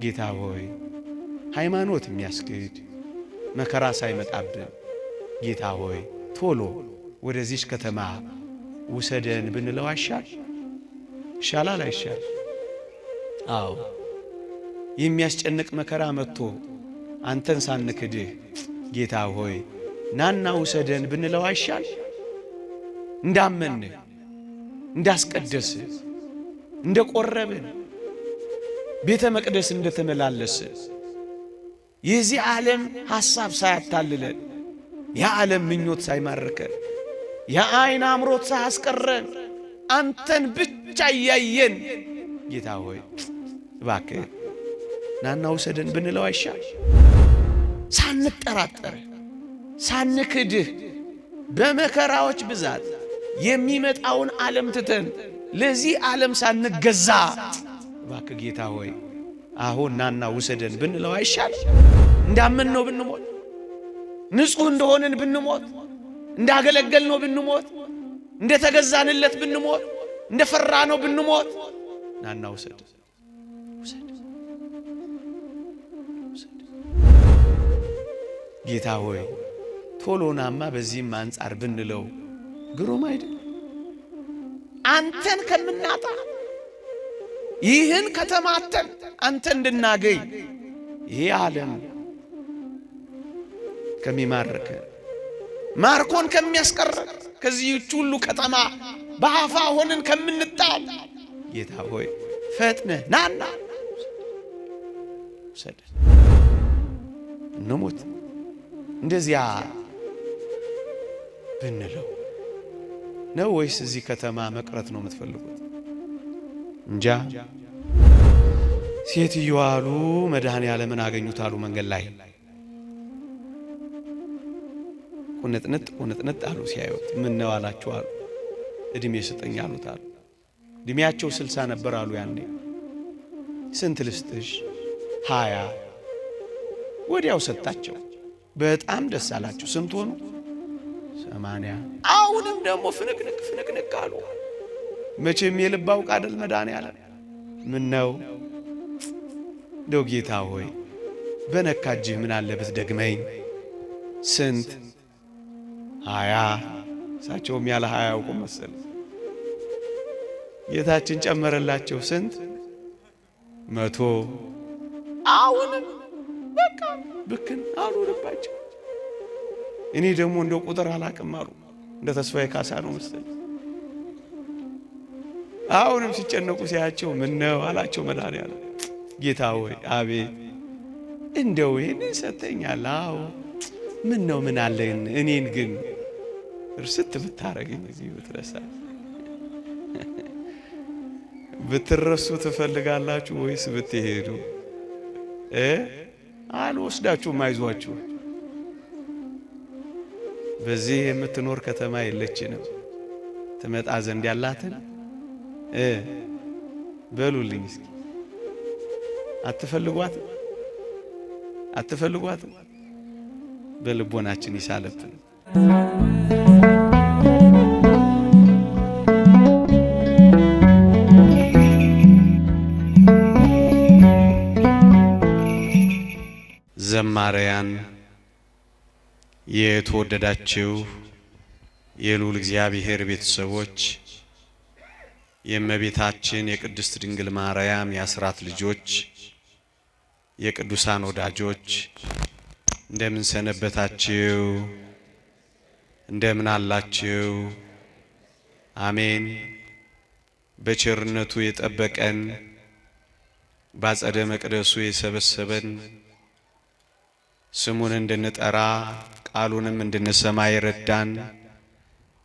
ጌታ ሆይ ሃይማኖት የሚያስክድ መከራ ሳይመጣብን ጌታ ሆይ ቶሎ ወደዚች ከተማ ውሰደን ብንለው አይሻል? ይሻላል አይሻል? አዎ የሚያስጨንቅ መከራ መጥቶ አንተን ሳንክድህ ጌታ ሆይ ናና ውሰደን ብንለው አይሻል? እንዳመንህ እንዳስቀደስህ እንደቆረብን ቤተ መቅደስ እንደተመላለስ የዚህ ዓለም ሐሳብ ሳያታልለን የዓለም ምኞት ሳይማርከን የዓይን አምሮት ሳያስቀረን አንተን ብቻ እያየን ጌታ ሆይ እባክህ ናና ውሰደን ብንለው አይሻል? ሳንጠራጠር ሳንክድህ በመከራዎች ብዛት የሚመጣውን ዓለም ትተን ለዚህ ዓለም ሳንገዛ እባክህ ጌታ ሆይ አሁን ናና ውሰደን ብንለው አይሻል? እንዳመን ነው ብንሞት ንጹህ እንደሆነን ብንሞት እንዳገለገል ነው ብንሞት እንደተገዛንለት ብንሞት እንደፈራ ነው ብንሞት ናና ውሰድ ውሰድ ጌታ ሆይ ቶሎናማ በዚህም አንጻር ብንለው ግሩም አይደል? አንተን ከምናጣ ይህን ከተማተን አንተ እንድናገኝ ይሄ ዓለም ከሚማርከ ማርኮን ከሚያስቀረን ከዚህ ሁሉ ከተማ በአፋ ሆነን ከምንጣል ጌታ ሆይ ፈጥነህ ናና ውሰድ እንሞት እንደዚያ ብንለው ነው ወይስ እዚህ ከተማ መቅረት ነው የምትፈልጉት? እንጃ። ሴትዮዋ አሉ መድኃኔዓለምን አገኙት አሉ መንገድ ላይ ቁንጥንጥ አሉ ሲያዩት ምን ነው አላችሁ አሉ እድሜ ስጠኝ አሉት አሉ እድሜያቸው 60 ነበር አሉ ያኔ ስንት ልስጥሽ 20 ወዲያው ሰጣቸው በጣም ደስ አላቸው ስንት ሆኑ 80 አሁንም ደግሞ ፍንቅንቅ አሉ መቼም የልብ አውቅ አይደል መድኃኔዓለም ምን ነው እንደው ጌታ ሆይ በነካጅህ ምን አለበት ደግመኝ ስንት 20 እሳቸውም ያለ 20 ያውቁም መሰል ጌታችን ጨመረላቸው ስንት 100 አሁንም በቃ ብክን አሉ ልባቸው እኔ ደግሞ እንደው ቁጥር አላቅም አሉ እንደ ተስፋዬ ካሳ ነው መሰል አሁንም ሲጨነቁ ሲያቸው ምን ነው አላቸው መድኃኔዓለም ጌታ ሆይ አቤት እንደው ይሄን ሰጠኛል አዎ ምን ነው ምን አለን እኔን ግን እርስት ብታረገኝ እዚህ ብትረሳ ብትረሱ ትፈልጋላችሁ ወይስ ብትሄዱ አልወስዳችሁም አይዟችሁ በዚህ የምትኖር ከተማ የለችንም ትመጣ ዘንድ ያላትን በሉልኝ እስኪ አትፈልጓት በልቦናችን ይሳለብን ዘማሪያን የተወደዳችሁ የልዑል እግዚአብሔር ቤተሰቦች የእመቤታችን የቅድስት ድንግል ማርያም የአስራት ልጆች የቅዱሳን ወዳጆች እንደምን ሰነበታችሁ? እንደምን አላችሁ? አሜን። በቸርነቱ የጠበቀን ባጸደ መቅደሱ የሰበሰበን ስሙን እንድንጠራ ቃሉንም እንድንሰማ ይረዳን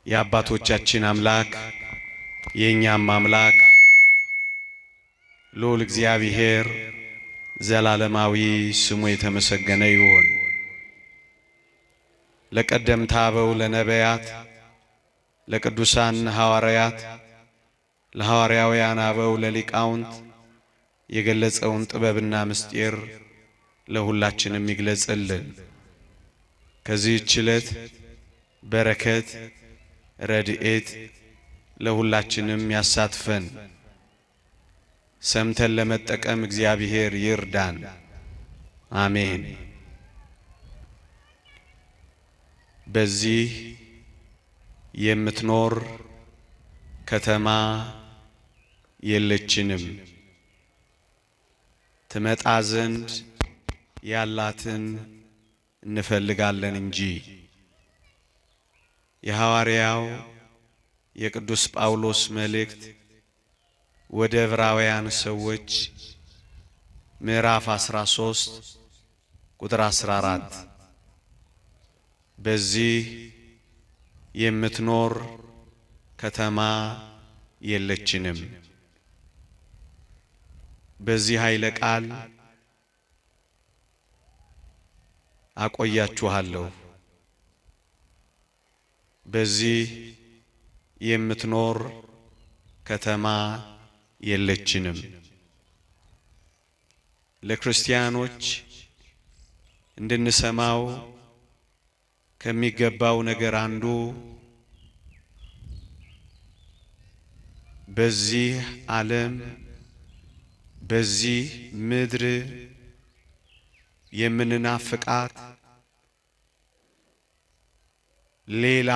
የአባቶቻችን አምላክ የኛም አምላክ ልዑል እግዚአብሔር ዘላለማዊ ስሙ የተመሰገነ ይሁን። ለቀደምት አበው ለነቢያት ለቅዱሳን ሐዋርያት ለሐዋርያውያን አበው ለሊቃውንት የገለጸውን ጥበብና ምስጢር ለሁላችንም ይግለጽልን። ከዚህች ዕለት በረከት ረድኤት ለሁላችንም ያሳትፈን። ሰምተን ለመጠቀም እግዚአብሔር ይርዳን። አሜን። በዚህ የምትኖር ከተማ የለችንም፣ ትመጣ ዘንድ ያላትን እንፈልጋለን እንጂ። የሐዋርያው የቅዱስ ጳውሎስ መልእክት ወደ ዕብራውያን ሰዎች ምዕራፍ 13 ቁጥር 14 በዚህ የምትኖር ከተማ የለችንም። በዚህ ኃይለ ቃል አቆያችኋለሁ። በዚህ የምትኖር ከተማ የለችንም። ለክርስቲያኖች እንድንሰማው ከሚገባው ነገር አንዱ በዚህ ዓለም በዚህ ምድር የምንናፍቃት ሌላ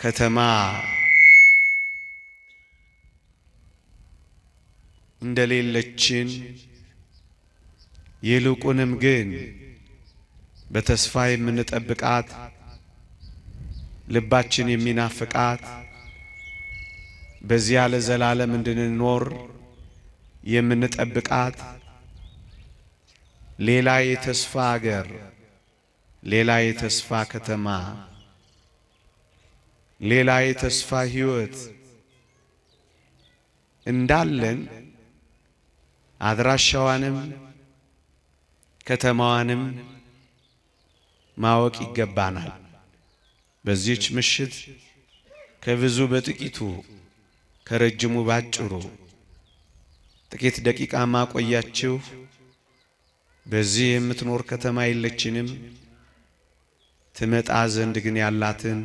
ከተማ እንደሌለችን ይልቁንም ግን በተስፋ የምንጠብቃት ልባችን የሚናፍቃት በዚያ ለዘላለም እንድንኖር የምንጠብቃት ሌላ የተስፋ አገር፣ ሌላ የተስፋ ከተማ፣ ሌላ የተስፋ ሕይወት እንዳለን አድራሻዋንም ከተማዋንም ማወቅ ይገባናል። በዚህች ምሽት ከብዙ በጥቂቱ ከረጅሙ ባጭሩ ጥቂት ደቂቃ ማቆያችሁ በዚህ የምትኖር ከተማ የለችንም፣ ትመጣ ዘንድ ግን ያላትን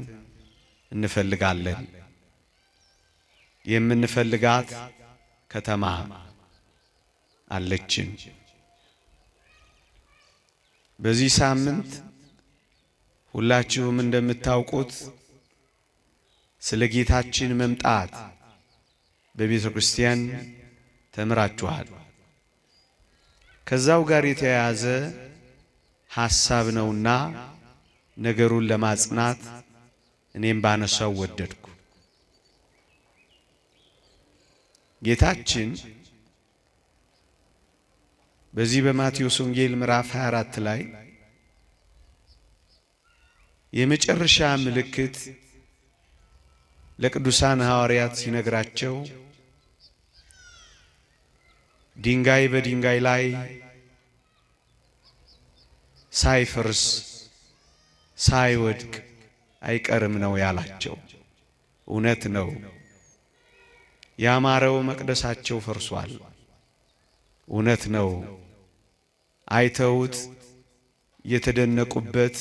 እንፈልጋለን። የምንፈልጋት ከተማ አለችን። በዚህ ሳምንት ሁላችሁም እንደምታውቁት ስለ ጌታችን መምጣት በቤተ ክርስቲያን ተምራችኋል። ከዛው ጋር የተያያዘ ሐሳብ ነውና ነገሩን ለማጽናት እኔም ባነሳው ወደድኩ። ጌታችን በዚህ በማቴዎስ ወንጌል ምዕራፍ 24 ላይ የመጨረሻ ምልክት ለቅዱሳን ሐዋርያት ሲነግራቸው ድንጋይ በድንጋይ ላይ ሳይፈርስ ሳይወድቅ አይቀርም ነው ያላቸው። እውነት ነው። ያማረው መቅደሳቸው ፈርሷል። እውነት ነው። አይተውት የተደነቁበት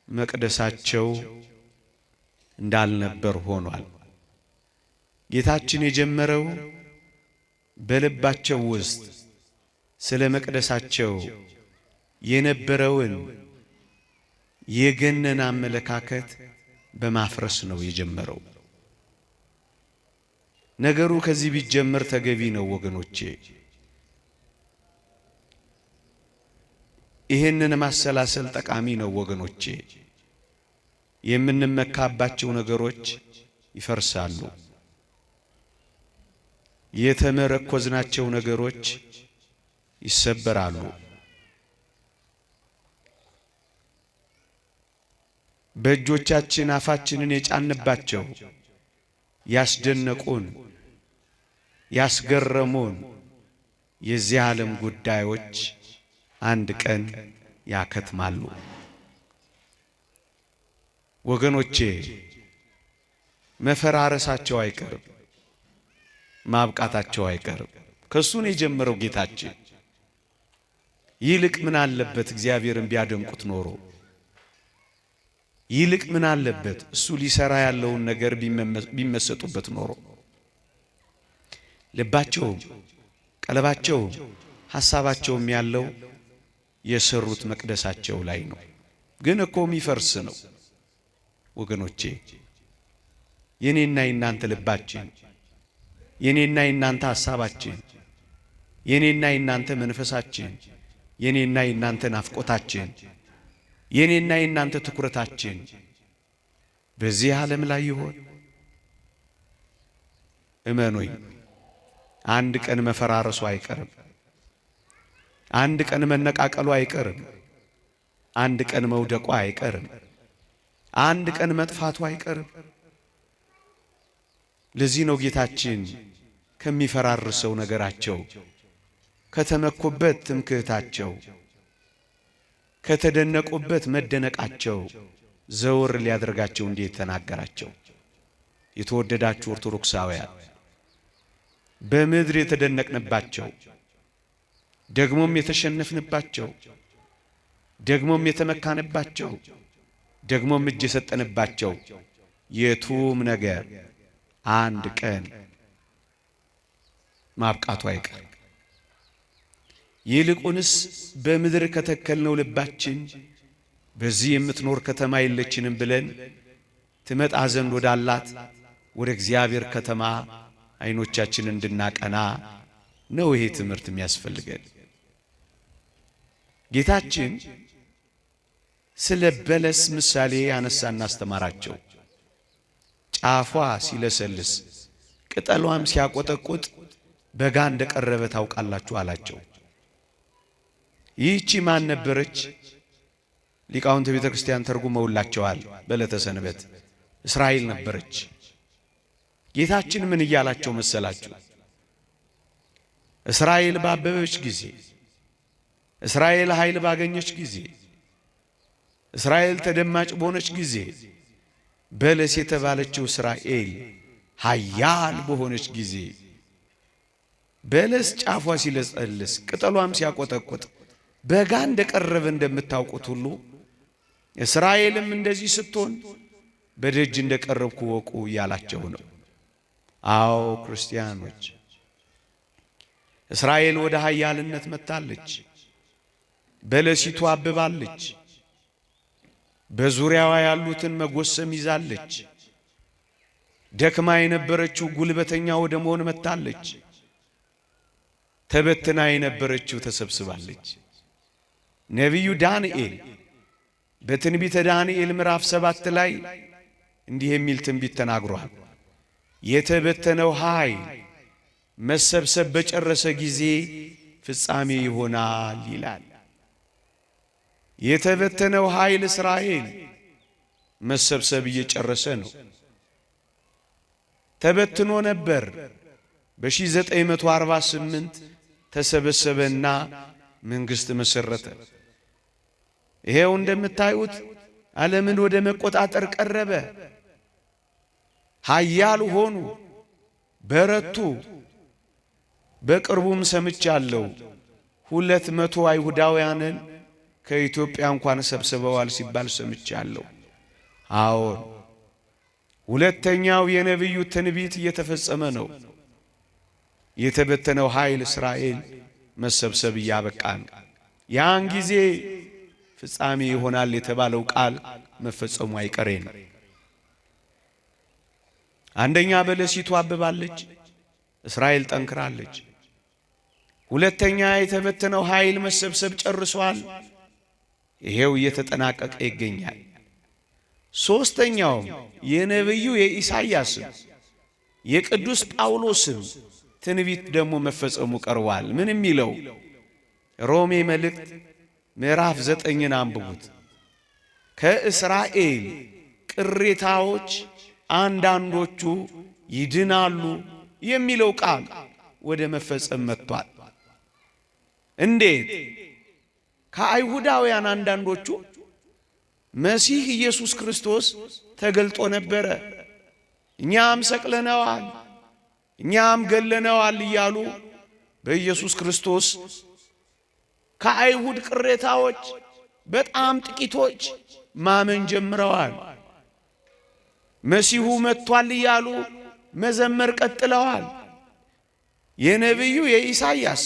መቅደሳቸው እንዳልነበር ሆኗል። ጌታችን የጀመረው በልባቸው ውስጥ ስለ መቅደሳቸው የነበረውን የገነን አመለካከት በማፍረስ ነው የጀመረው። ነገሩ ከዚህ ቢጀመር ተገቢ ነው ወገኖቼ። ይህንን ማሰላሰል ጠቃሚ ነው ወገኖቼ። የምንመካባቸው ነገሮች ይፈርሳሉ። የተመረኮዝናቸው ነገሮች ይሰበራሉ። በእጆቻችን አፋችንን የጫንባቸው ያስደነቁን ያስገረሙን የዚህ ዓለም ጉዳዮች አንድ ቀን ያከትማሉ። ወገኖቼ መፈራረሳቸው አይቀርም፣ ማብቃታቸው አይቀርም። ከሱን የጀመረው ጌታችን ይልቅ ምን አለበት እግዚአብሔርን ቢያደንቁት ኖሮ? ይልቅ ምን አለበት እሱ ሊሰራ ያለውን ነገር ቢመሰጡበት ኖሮ? ልባቸውም ቀለባቸውም ሐሳባቸውም ያለው የሰሩት መቅደሳቸው ላይ ነው። ግን እኮ የሚፈርስ ነው ወገኖቼ። የኔና የናንተ ልባችን፣ የኔና የናንተ ሐሳባችን፣ የኔና የናንተ መንፈሳችን፣ የኔና የናንተ ናፍቆታችን፣ የኔና የናንተ ትኩረታችን በዚህ ዓለም ላይ ይሆን? እመኑኝ፣ አንድ ቀን መፈራረሱ አይቀርም። አንድ ቀን መነቃቀሉ አይቀርም። አንድ ቀን መውደቁ አይቀርም። አንድ ቀን መጥፋቱ አይቀርም። ለዚህ ነው ጌታችን ከሚፈራርሰው ነገራቸው፣ ከተመኩበት ትምክህታቸው፣ ከተደነቁበት መደነቃቸው ዘወር ሊያደርጋቸው እንዴት ተናገራቸው። የተወደዳችሁ ኦርቶዶክሳውያን፣ በምድር የተደነቅንባቸው፣ ደግሞም የተሸነፍንባቸው፣ ደግሞም የተመካንባቸው፣ ደግሞም እጅ የሰጠንባቸው የቱም ነገር አንድ ቀን ማብቃቱ አይቀር። ይልቁንስ በምድር ከተከልነው ልባችን በዚህ የምትኖር ከተማ የለችንም ብለን ትመጣ ዘንድ ወዳላት ወደ እግዚአብሔር ከተማ አይኖቻችንን እንድናቀና ነው ይሄ ትምህርት የሚያስፈልገን። ጌታችን ስለ በለስ ምሳሌ ያነሳና አስተማራቸው። ጫፏ ሲለሰልስ ቅጠሏም ሲያቆጠቁጥ በጋ እንደቀረበ ታውቃላችሁ አላቸው። ይህቺ ማን ነበረች? ሊቃውንተ ቤተ ክርስቲያን ተርጉመውላቸዋል። በዕለተ ሰንበት እስራኤል ነበረች። ጌታችን ምን እያላቸው መሰላችሁ? እስራኤል ባበበች ጊዜ፣ እስራኤል ኃይል ባገኘች ጊዜ፣ እስራኤል ተደማጭ በሆነች ጊዜ፣ በለስ የተባለችው እስራኤል ኃያል በሆነች ጊዜ፣ በለስ ጫፏ ሲለጸልስ ቅጠሏም ሲያቆጠቁጥ በጋ እንደቀረበ እንደምታውቁት ሁሉ እስራኤልም እንደዚህ ስትሆን በደጅ እንደቀረብኩ ወቁ እያላቸው ነው። አዎ ክርስቲያኖች፣ እስራኤል ወደ ኃያልነት መጥታለች። በለሲቱ አብባለች። በዙሪያዋ ያሉትን መጎሰም ይዛለች። ደክማ የነበረችው ጉልበተኛ ወደ መሆን መጥታለች። ተበትና የነበረችው ተሰብስባለች። ነቢዩ ዳንኤል በትንቢተ ዳንኤል ምዕራፍ 7 ላይ እንዲህ የሚል ትንቢት ተናግሯል። የተበተነው ኃይል መሰብሰብ በጨረሰ ጊዜ ፍጻሜ ይሆናል ይላል። የተበተነው ኃይል እስራኤል መሰብሰብ እየጨረሰ ነው። ተበትኖ ነበር። በ1948 ተሰበሰበና መንግስት መሰረተ። ይሄው እንደምታዩት ዓለምን ወደ መቆጣጠር ቀረበ። ኃያል ሆኑ፣ በረቱ። በቅርቡም ሰምቻለሁ 200 አይሁዳውያንን ከኢትዮጵያ እንኳን ሰብስበዋል ሲባል ሰምቻለሁ። አዎን፣ ሁለተኛው የነቢዩ ትንቢት እየተፈጸመ ነው። የተበተነው ኃይል እስራኤል መሰብሰብ እያበቃ ነው። ያን ጊዜ ፍጻሜ ይሆናል የተባለው ቃል መፈጸሙ አይቀሬ ነው። አንደኛ በለሲቱ አብባለች፣ እስራኤል ጠንክራለች። ሁለተኛ የተበተነው ኃይል መሰብሰብ ጨርሷል፣ ይሄው እየተጠናቀቀ ይገኛል። ሶስተኛውም የነቢዩ የኢሳይያስም የቅዱስ ጳውሎስም ትንቢት ደግሞ መፈጸሙ ቀርቧል። ምን የሚለው? ሮሜ መልእክት ምዕራፍ 9ን አንብቡት። ከእስራኤል ቅሬታዎች አንዳንዶቹ ይድናሉ የሚለው ቃል ወደ መፈጸም መጥቷል። እንዴት? ከአይሁዳውያን አንዳንዶቹ መሲህ ኢየሱስ ክርስቶስ ተገልጦ ነበረ፣ እኛም ሰቅለነዋል፣ እኛም ገለነዋል እያሉ በኢየሱስ ክርስቶስ ከአይሁድ ቅሬታዎች በጣም ጥቂቶች ማመን ጀምረዋል። መሲሁ መጥቷል እያሉ መዘመር ቀጥለዋል። የነቢዩ የኢሳይያስ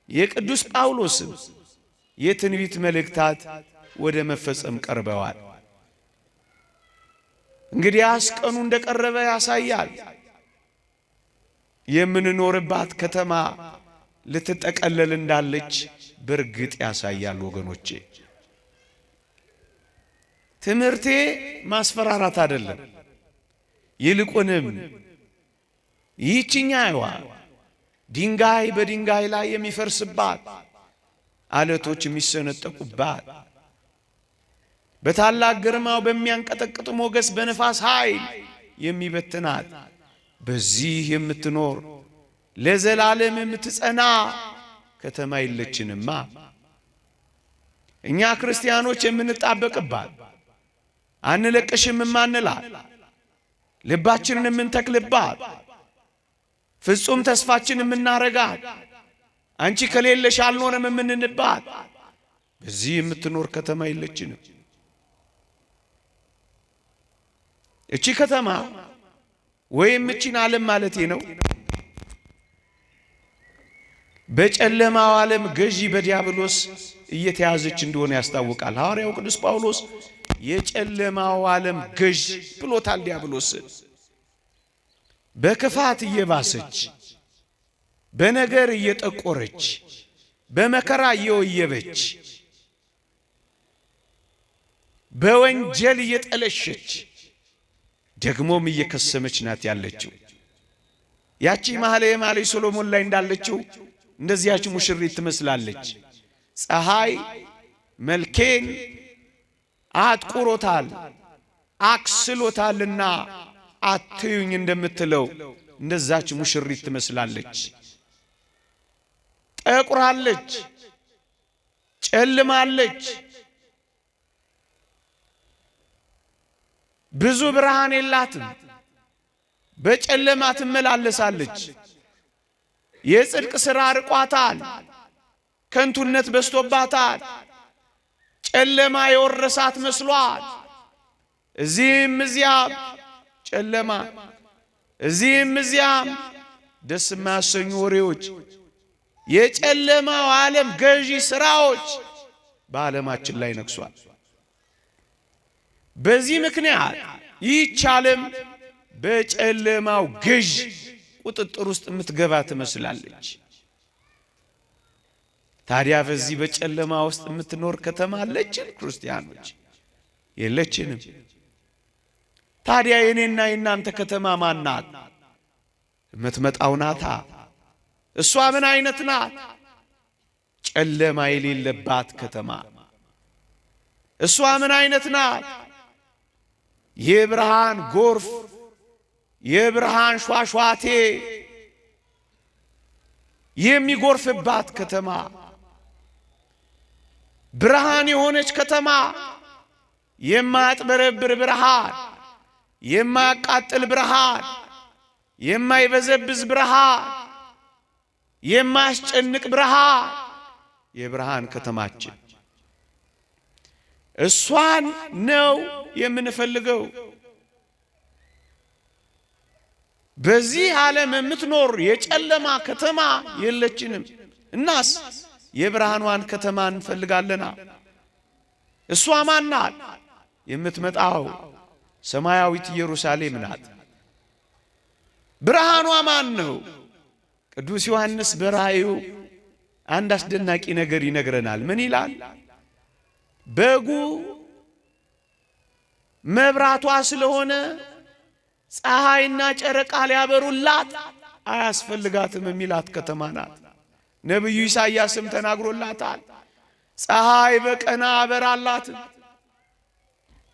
የቅዱስ ጳውሎስ የትንቢት መልእክታት ወደ መፈጸም ቀርበዋል። እንግዲያስ ቀኑ እንደቀረበ ያሳያል። የምንኖርባት ከተማ ልትጠቀለል እንዳለች በርግጥ ያሳያል። ወገኖቼ ትምህርቴ ማስፈራራት አይደለም። ይልቁንም ይህችኛዋ ድንጋይ በድንጋይ ላይ የሚፈርስባት፣ አለቶች የሚሰነጠቁባት፣ በታላቅ ግርማው በሚያንቀጠቅጥ ሞገስ በነፋስ ኃይል የሚበትናት፣ በዚህ የምትኖር ለዘላለም የምትጸና ከተማ የለችንማ። እኛ ክርስቲያኖች የምንጣበቅባት፣ አንለቅሽም የማንላት፣ ልባችንን የምንተክልባት፣ ፍጹም ተስፋችን የምናረጋት፣ አንቺ ከሌለሽ አልኖርም የምንንባት በዚህ የምትኖር ከተማ የለችንም። እቺ ከተማ ወይም እቺን ዓለም ማለቴ ነው በጨለማው ዓለም ገዢ በዲያብሎስ እየተያዘች እንደሆነ ያስታውቃል። ሐዋርያው ቅዱስ ጳውሎስ የጨለማው ዓለም ገዢ ብሎታል። ዲያብሎስ በክፋት እየባሰች፣ በነገር እየጠቆረች፣ በመከራ እየወየበች፣ በወንጀል እየጠለሸች ደግሞም እየከሰመች ናት ያለችው። ያቺ መኃልየ መኃልይ ሰሎሞን ላይ እንዳለችው እንደዚያች ሙሽሪት ትመስላለች። ፀሐይ መልኬን አጥቁሮታል አክስሎታልና አትዩኝ እንደምትለው እንደዛች ሙሽሪት ትመስላለች። ጠቁራለች፣ ጨልማለች፣ ብዙ ብርሃን የላትም፣ በጨለማ ትመላለሳለች። የጽድቅ ሥራ ርቋታል፣ ከንቱነት በስቶባታል፣ ጨለማ የወረሳት መስሏል። እዚህም እዚያም ጨለማ፣ እዚህም እዚያም ደስ የማያሰኙ ወሬዎች፣ የጨለማው ዓለም ገዢ ሥራዎች በዓለማችን ላይ ነግሷል። በዚህ ምክንያት ይህች ዓለም በጨለማው ገዢ ቁጥጥር ውስጥ የምትገባ ትመስላለች። ታዲያ በዚህ በጨለማ ውስጥ የምትኖር ከተማ አለችን? ክርስቲያኖች የለችንም። ታዲያ የኔና የናንተ ከተማ ማን ናት? የምትመጣው ናታ። እሷ ምን አይነት ናት? ጨለማ የሌለባት ከተማ። እሷ ምን አይነት ናት? የብርሃን ጎርፍ፣ የብርሃን ሿሿቴ የሚጎርፍባት ከተማ፣ ብርሃን የሆነች ከተማ፣ የማያጥበረብር ብርሃን፣ የማያቃጥል ብርሃን፣ የማይበዘብዝ ብርሃን፣ የማያስጨንቅ ብርሃን፣ የብርሃን ከተማችን እሷን ነው የምንፈልገው። በዚህ ዓለም የምትኖር የጨለማ ከተማ የለችንም። እናስ የብርሃኗን ከተማ እንፈልጋለና። እሷ ማን ናት? የምትመጣው ሰማያዊት ኢየሩሳሌም ናት። ብርሃኗ ማን ነው? ቅዱስ ዮሐንስ በራእዩ አንድ አስደናቂ ነገር ይነግረናል። ምን ይላል? በጉ መብራቷ ስለሆነ ፀሐይና ጨረቃ ሊያበሩላት አያስፈልጋትም የሚላት ከተማ ናት። ነቢዩ ኢሳይያስም ተናግሮላታል። ፀሐይ በቀን አበራላትም፣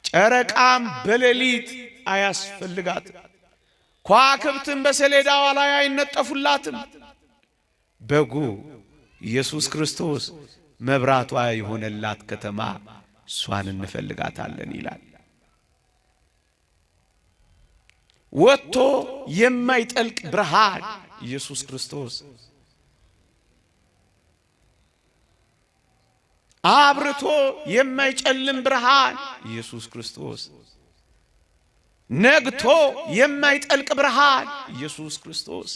ጨረቃም በሌሊት አያስፈልጋትም፣ ከዋክብትም በሰሌዳዋ ላይ አይነጠፉላትም። በጉ ኢየሱስ ክርስቶስ መብራቷ የሆነላት ከተማ እሷን እንፈልጋታለን ይላል። ወጥቶ የማይጠልቅ ብርሃን ኢየሱስ ክርስቶስ፣ አብርቶ የማይጨልም ብርሃን ኢየሱስ ክርስቶስ፣ ነግቶ የማይጠልቅ ብርሃን ኢየሱስ ክርስቶስ፣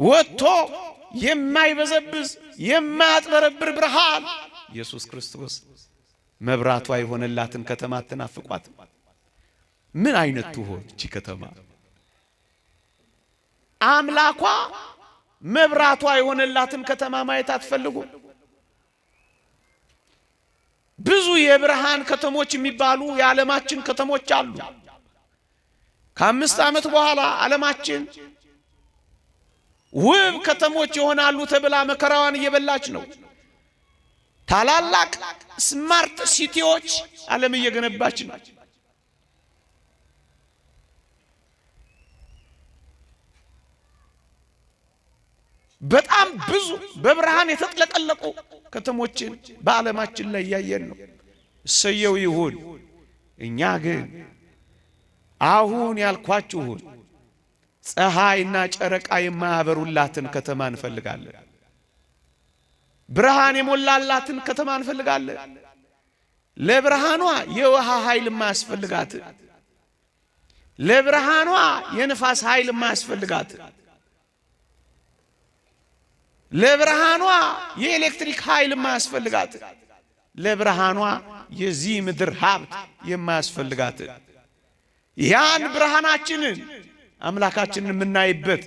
ወጥቶ የማይበዘብዝ የማያጥበረብር ብርሃን ኢየሱስ ክርስቶስ መብራቷ የሆነላትን ከተማ አትናፍቋት? ምን አይነት ትሆን እቺ ከተማ? አምላኳ መብራቷ የሆነላትን ከተማ ማየት አትፈልጉ? ብዙ የብርሃን ከተሞች የሚባሉ የዓለማችን ከተሞች አሉ። ከ5 ዓመት በኋላ ዓለማችን ውብ ከተሞች ይሆናሉ ተብላ መከራዋን እየበላች ነው። ታላላቅ ስማርት ሲቲዎች ዓለም እየገነባች ነው። በጣም ብዙ በብርሃን የተጥለቀለቁ ከተሞችን በዓለማችን ላይ ያየን ነው። እሰየው ይሁን። እኛ ግን አሁን ያልኳችሁን ፀሐይና ጨረቃ የማያበሩላትን ከተማ እንፈልጋለን። ብርሃን የሞላላትን ከተማ እንፈልጋለን። ለብርሃኗ የውሃ ኃይል የማያስፈልጋት፣ ለብርሃኗ የንፋስ ኃይል የማያስፈልጋት፣ ለብርሃኗ የኤሌክትሪክ ኃይል የማያስፈልጋት፣ ለብርሃኗ የዚህ ምድር ሀብት የማያስፈልጋት ያን ብርሃናችንን አምላካችንን የምናይበት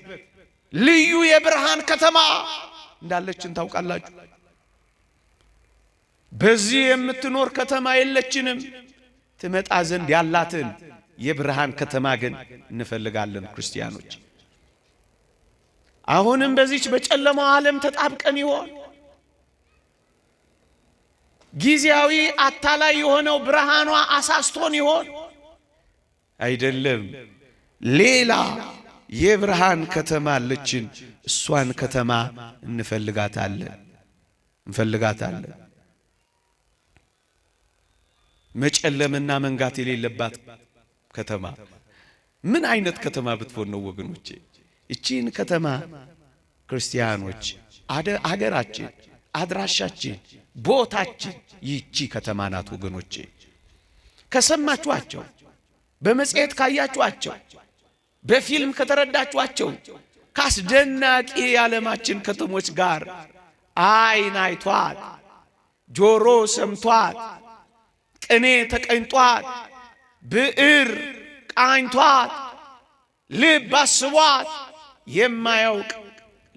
ልዩ የብርሃን ከተማ እንዳለችን ታውቃላችሁ። በዚህ የምትኖር ከተማ የለችንም። ትመጣ ዘንድ ያላትን የብርሃን ከተማ ግን እንፈልጋለን ክርስቲያኖች። አሁንም በዚች በጨለማው ዓለም ተጣብቀን ይሆን? ጊዜያዊ አታላይ የሆነው ብርሃኗ አሳስቶን ይሆን? አይደለም። ሌላ የብርሃን ከተማ አለችን። እሷን ከተማ እንፈልጋታለን። መጨለምና መንጋት የሌለባት ከተማ ምን አይነት ከተማ ብትሆን ነው ወገኖቼ? እቺን ከተማ ክርስቲያኖች አገራችን፣ አድራሻችን፣ ቦታችን ይቺ ከተማ ናት ወገኖቼ። ከሰማችኋቸው፣ በመጽሔት ካያችኋቸው፣ በፊልም ከተረዳችኋቸው ካስደናቂ የዓለማችን ከተሞች ጋር አይን አይቷት፣ ጆሮ ሰምቷት፣ ቅኔ ተቀኝቷት፣ ብዕር ቃኝቷት፣ ልብ አስቧት የማያውቅ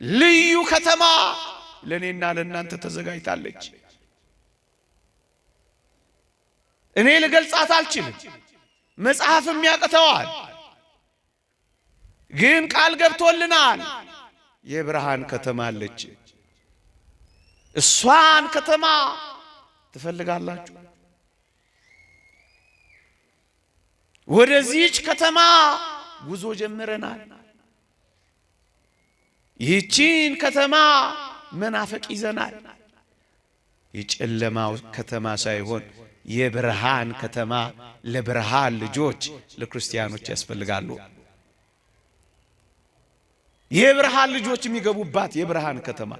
ልዩ ከተማ ለኔና ለናንተ ተዘጋጅታለች። እኔ ልገልጻት አልችልም፣ መጽሐፍም ያቅተዋል። ግን ቃል ገብቶልናል። የብርሃን ከተማ አለች። እሷን ከተማ ትፈልጋላችሁ? ወደዚህች ከተማ ጉዞ ጀምረናል። ይህችን ከተማ መናፈቅ ይዘናል። የጨለማው ከተማ ሳይሆን የብርሃን ከተማ ለብርሃን ልጆች ለክርስቲያኖች ያስፈልጋሉ። የብርሃን ልጆች የሚገቡባት የብርሃን ከተማ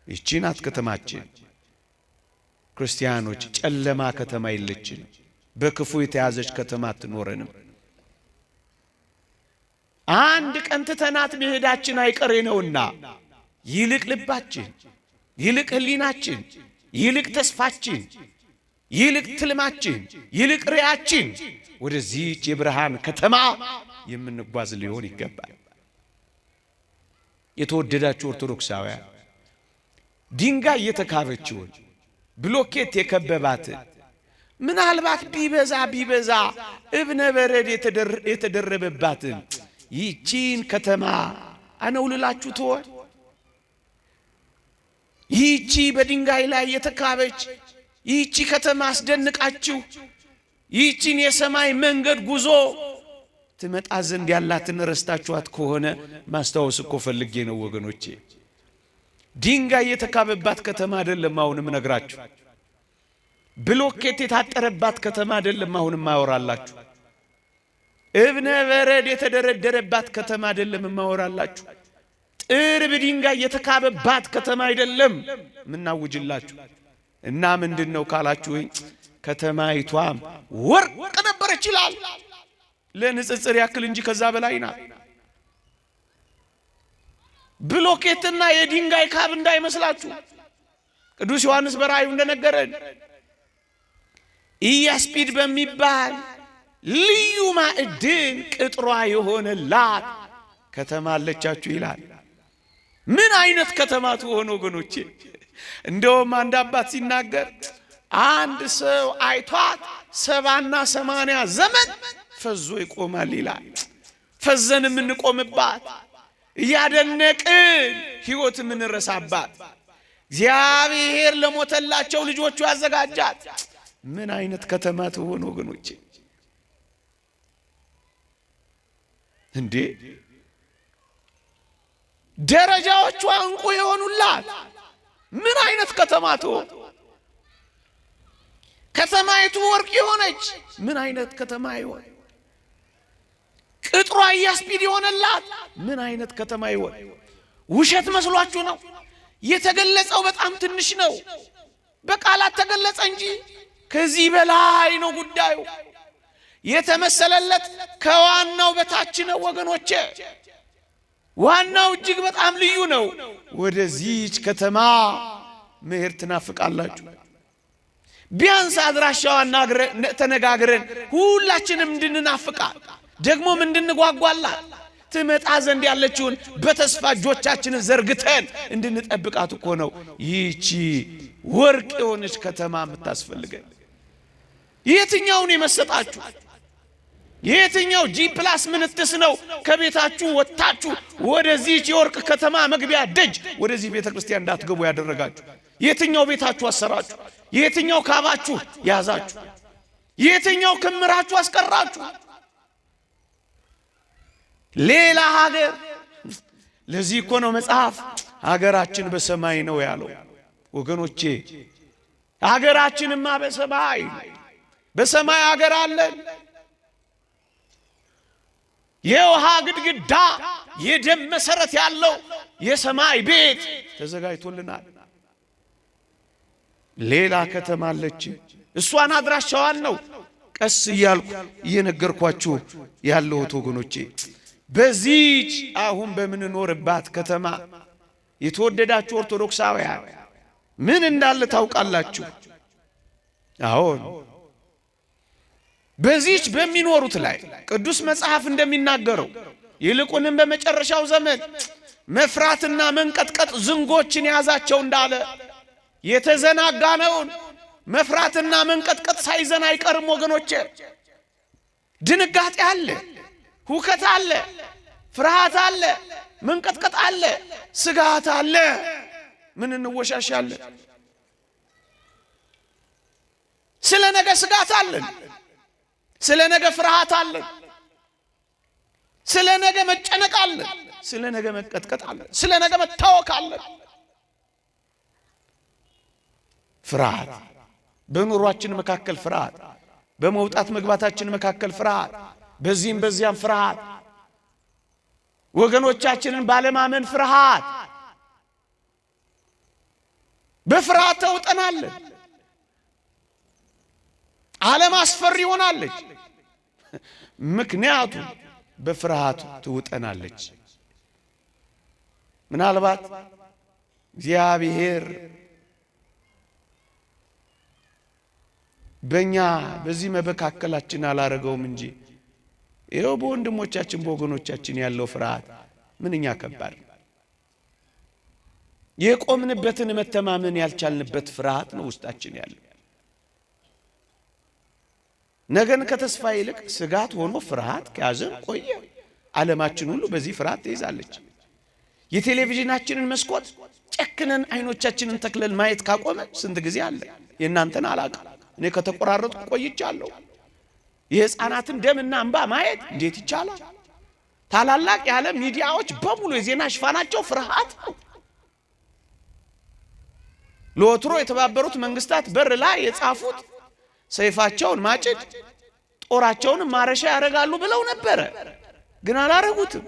ይህች ናት ከተማችን። ክርስቲያኖች ጨለማ ከተማ የለችን። በክፉ የተያዘች ከተማ አትኖረንም። አንድ ቀን ትተናት መሄዳችን አይቀሬ ነውና ይልቅ ልባችን፣ ይልቅ ህሊናችን፣ ይልቅ ተስፋችን፣ ይልቅ ትልማችን፣ ይልቅ ሪያችን ወደዚህች የብርሃን ከተማ የምንጓዝ ሊሆን ይገባል። የተወደዳችሁ ኦርቶዶክሳውያን ድንጋይ የተካበችውን ብሎኬት የከበባትን ምናልባት ቢበዛ እብነ በረድ የተደረበባትን ይህችን ከተማ አነውልላችሁ ትሆን? ይህቺ በድንጋይ ላይ የተካበች ይህቺ ከተማ አስደንቃችሁ ይህችን የሰማይ መንገድ ጉዞ ትመጣ ዘንድ ያላትን ረስታችኋት ከሆነ ማስታወስ እኮ ፈልጌ ነው ወገኖቼ። ድንጋይ የተካበባት ከተማ አይደለም አሁንም ነግራችሁ። ብሎኬት የታጠረባት ከተማ አይደለም አሁንም ማወራላችሁ። እብነ በረድ የተደረደረባት ከተማ አይደለም ማወራላችሁ። ጥርብ ድንጋይ የተካበባት ከተማ አይደለም ምናውጅላችሁ። እና ምንድነው ካላችሁኝ ከተማይቷም ወርቅ ነበረች ይላል። ለንጽጽር ያክል እንጂ ከዛ በላይ ናት። ብሎኬትና የድንጋይ ካብ እንዳይመስላችሁ። ቅዱስ ዮሐንስ በራእዩ እንደነገረን ኢያስጲድ በሚባል ልዩ ማዕድን ቅጥሯ የሆነላት ከተማ አለቻችሁ ይላል። ምን አይነት ከተማ ትሆን ወገኖቼ? እንደውም አንድ አባት ሲናገር አንድ ሰው አይቷት 70 እና 80 ዘመን ፈዞ ይቆማል ይላል። ፈዘን የምንቆምባት እያደነቅን ሕይወት የምንረሳባት እግዚአብሔር ለሞተላቸው ልጆቹ ያዘጋጃት ምን አይነት ከተማ ትሆን ወገኖቼ? እንዴ ደረጃዎቿ እንቁ የሆኑላት ምን አይነት ከተማ ትሆን? ከተማይቱ ወርቅ የሆነች ምን አይነት ከተማ ይሆን? ቅጥሯ ኢያስጲድ የሆነላት ምን አይነት ከተማ ይሆን? ውሸት መስሏችሁ ነው? የተገለጸው በጣም ትንሽ ነው። በቃላት ተገለጸ እንጂ ከዚህ በላይ ነው ጉዳዩ። የተመሰለለት ከዋናው በታች ነው ወገኖቼ። ዋናው እጅግ በጣም ልዩ ነው። ወደዚህች ከተማ መሄድ ትናፍቃላችሁ? ቢያንስ አድራሻዋን ተነጋግረን ሁላችንም እንድንናፍቃት ደግሞም እንድንጓጓላት ትመጣ ዘንድ ያለችውን በተስፋ እጆቻችንን ዘርግተን እንድንጠብቃት እኮ ነው ይህቺ ወርቅ የሆነች ከተማ የምታስፈልገን። የትኛውን የመሰጣችሁ? የትኛው G+ ምንትስ ነው ከቤታችሁ ወጣችሁ ወደዚህች የወርቅ ከተማ መግቢያ ደጅ ወደዚህ ቤተክርስቲያን እንዳትገቡ ያደረጋችሁ? የትኛው ቤታችሁ አሰራችሁ? የትኛው ካባችሁ ያዛችሁ? የትኛው ክምራችሁ አስቀራችሁ? ሌላ ሀገር። ለዚህ እኮ ነው መጽሐፍ ሀገራችን በሰማይ ነው ያለው ወገኖቼ። ሀገራችንማ በሰማይ፣ በሰማይ ሀገር አለን። የውሃ ግድግዳ የደም መሰረት ያለው የሰማይ ቤት ተዘጋጅቶልናል። ሌላ ከተማ አለች። እሷን አድራሻዋን ነው ቀስ እያልኩ እየነገርኳችሁ ያለሁት ወገኖቼ። በዚህች አሁን በምንኖርባት ከተማ የተወደዳችሁ ኦርቶዶክሳውያን ምን እንዳለ ታውቃላችሁ? አዎን፣ በዚህች በሚኖሩት ላይ ቅዱስ መጽሐፍ እንደሚናገረው ይልቁንም በመጨረሻው ዘመን መፍራትና መንቀጥቀጥ ዝንጎችን ያዛቸው እንዳለ የተዘናጋነውን መፍራትና መንቀጥቀጥ ሳይዘን አይቀርም ወገኖቼ። ድንጋጤ አለ፣ ሁከት አለ፣ ፍርሃት አለ፣ መንቀጥቀጥ አለ፣ ስጋት አለ። ምን እንወሻሻለን? ስለ ነገ ስጋት አለን። ስለ ነገ ፍርሃት አለን። ስለ ነገ መጨነቅ አለን። ስለ ነገ መቀጥቀጥ አለን። ስለ ነገ መታወክ አለን። ፍርሃት በኑሯችን መካከል ፍርሃት፣ በመውጣት መግባታችን መካከል ፍርሃት፣ በዚህም በዚያም ፍርሃት፣ ወገኖቻችንን ባለማመን ፍርሃት። በፍርሃት ተውጠናለን። ዓለም አስፈሪ ሆናለች። ምክንያቱም በፍርሃት ትውጠናለች። ምናልባት እግዚአብሔር በእኛ በዚህ መካከላችን አላረገውም እንጂ ይኸው በወንድሞቻችን በወገኖቻችን ያለው ፍርሃት ምንኛ ከባድ፣ የቆምንበትን መተማመን ያልቻልንበት ፍርሃት ነው ውስጣችን ያለው። ነገን ከተስፋ ይልቅ ስጋት ሆኖ ፍርሃት ከያዘን ቆየ። ዓለማችን ሁሉ በዚህ ፍርሃት ተይዛለች። የቴሌቪዥናችንን መስኮት ጨክነን አይኖቻችንን ተክለን ማየት ካቆመ ስንት ጊዜ አለ። የእናንተን አላውቅም፣ እኔ ከተቆራረጥኩ ቆይቻለሁ። የሕፃናትን ደምና እንባ ማየት እንዴት ይቻላል? ታላላቅ የዓለም ሚዲያዎች በሙሉ የዜና ሽፋናቸው ፍርሃት ነው። ለወትሮ የተባበሩት መንግስታት በር ላይ የጻፉት ሰይፋቸውን ማጭድ ጦራቸውን ማረሻ ያደርጋሉ ብለው ነበረ፣ ግን አላረጉትም።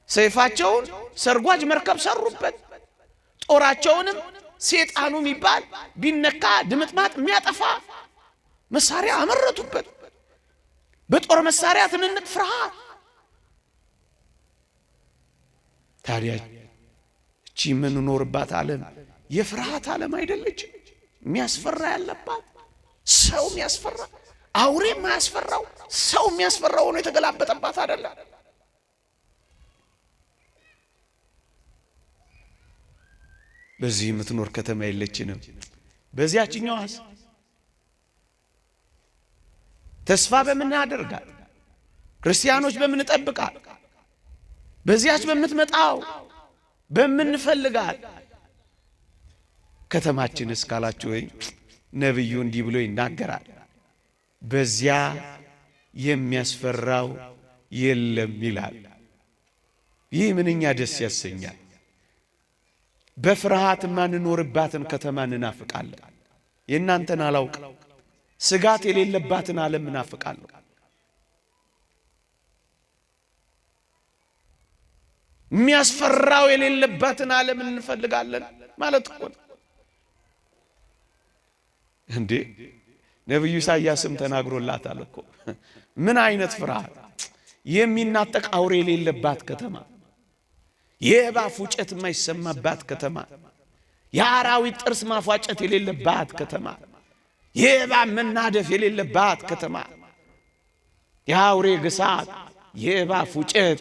ሰይፋቸውን ሰርጓጅ መርከብ ሰሩበት፣ ጦራቸውንም ሴጣኑ የሚባል ቢነካ ድምጥማጥ የሚያጠፋ መሳሪያ አመረቱበት። በጦር መሳሪያ ትንንቅ ፍርሃት። ታዲያ እቺ የምንኖርባት ዓለም የፍርሃት ዓለም አይደለች? የሚያስፈራ ያለባት፣ ሰው የሚያስፈራ፣ አውሬ የማያስፈራው ሰው የሚያስፈራው ነው የተገላበጠባት አይደለ? በዚህ የምትኖር ከተማ የለችንም። በዚያችኛዋስ ተስፋ በምን ያደርጋል? ክርስቲያኖች በምን ጠብቃል? በዚያች በምትመጣው በምንፈልጋል ከተማችን እስካላችሁ ወይ ነብዩ እንዲህ ብሎ ይናገራል። በዚያ የሚያስፈራው የለም ይላል። ይህ ምንኛ ደስ ያሰኛል። በፍርሃት ማንኖርባትን ከተማ እንናፍቃለን። የእናንተን አላውቅ ስጋት የሌለባትን ዓለም እናፍቃለሁ። የሚያስፈራው የሌለባትን ዓለም እንፈልጋለን ማለት እኮ ነው እንዴ! ነብዩ ኢሳይያስም ተናግሮላታል እኮ ምን አይነት ፍርሃት! የሚናጠቅ አውሬ የሌለባት ከተማ፣ የእባብ ፉጨት የማይሰማባት ከተማ፣ የአራዊት ጥርስ ማፏጨት የሌለባት ከተማ፣ የእባብ መናደፍ የሌለባት ከተማ፣ የአውሬ ግሳት የእባብ ፉጨት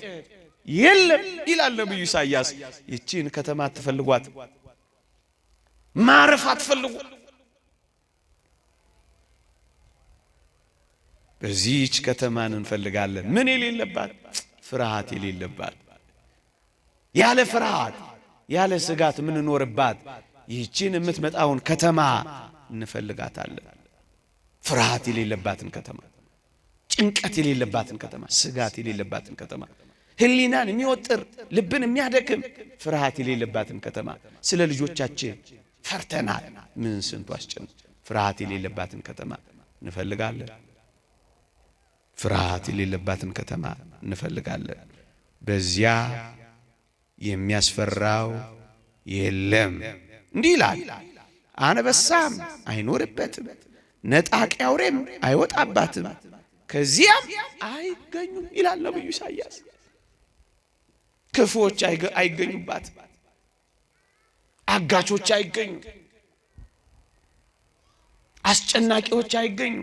የለም ይላል ነብዩ ኢሳይያስ። ይቺን ከተማ አትፈልጓት፣ ማረፍ አትፈልጉ። በዚህች ከተማን እንፈልጋለን። ምን የሌለባት? ፍርሃት የሌለባት፣ ያለ ፍርሃት ያለ ስጋት የምንኖርባት ይህችን የምትመጣውን ከተማ እንፈልጋታለን። ፍርሃት የሌለባትን ከተማ፣ ጭንቀት የሌለባትን ከተማ፣ ስጋት የሌለባትን ከተማ፣ ህሊናን የሚወጥር ልብን የሚያደክም ፍርሃት የሌለባትን ከተማ። ስለ ልጆቻችን ፈርተናል። ምን ስንቱ አስጨንቅ። ፍርሃት የሌለባትን ከተማ እንፈልጋለን። ፍርሃት የሌለባትን ከተማ እንፈልጋለን። በዚያ የሚያስፈራው የለም። እንዲህ ይላል፣ አንበሳም አይኖርበትም፣ ነጣቂ አውሬም አይወጣባትም፣ ከዚያም አይገኙም ይላል ነብዩ ኢሳይያስ። ክፉዎች አይገኙባትም፣ አጋቾች አይገኙ፣ አስጨናቂዎች አይገኙ።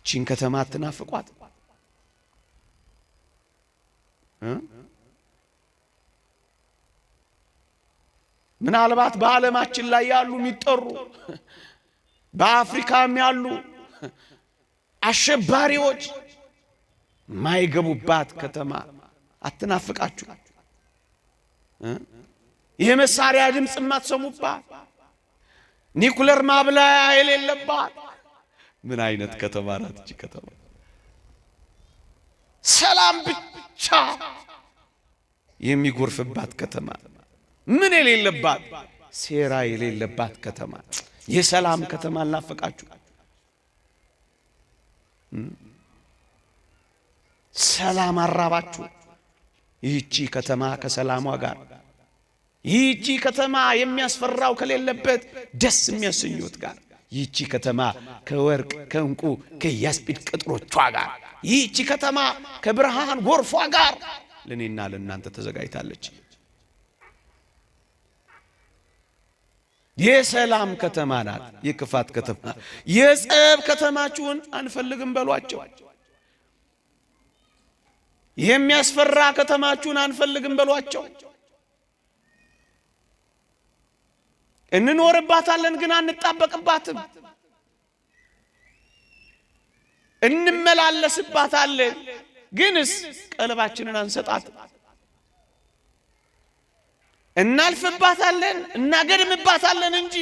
ቺን ከተማ አትናፍቋት። ምናልባት በዓለማችን ላይ ያሉ የሚጠሩ በአፍሪካም ያሉ አሸባሪዎች ማይገቡባት ከተማ አትናፍቃችሁ? የመሳሪያ ድምጽ ማትሰሙባት፣ ኒኩለር ማብላያ የሌለባት ምን አይነት ከተማ ናት እቺ ከተማ? ሰላም ብቻ የሚጎርፍባት ከተማ፣ ምን የሌለባት፣ ሴራ የሌለባት ከተማ፣ የሰላም ከተማ አልናፈቃችሁ? ሰላም አራባችሁ? ይህቺ ከተማ ከሰላሟ ጋር፣ ይህቺ ከተማ የሚያስፈራው ከሌለበት ደስ የሚያሰኙት ጋር፣ ይህቺ ከተማ ከወርቅ ከእንቁ ከያስጲድ ቅጥሮቿ ጋር፣ ይህቺ ከተማ ከብርሃን ጎርፏ ጋር ለኔና ለእናንተ ተዘጋጅታለች። የሰላም ከተማ ናት። የክፋት ከተማ፣ የጸብ ከተማችሁን አንፈልግም በሏቸው። የሚያስፈራ ከተማችሁን አንፈልግም በሏቸው። እንኖርባታለን ግን አንጣበቅባትም። እንመላለስባታለን ግንስ ቀልባችንን አንሰጣትም። እናልፍባታለን እናገድምባታለን እንጂ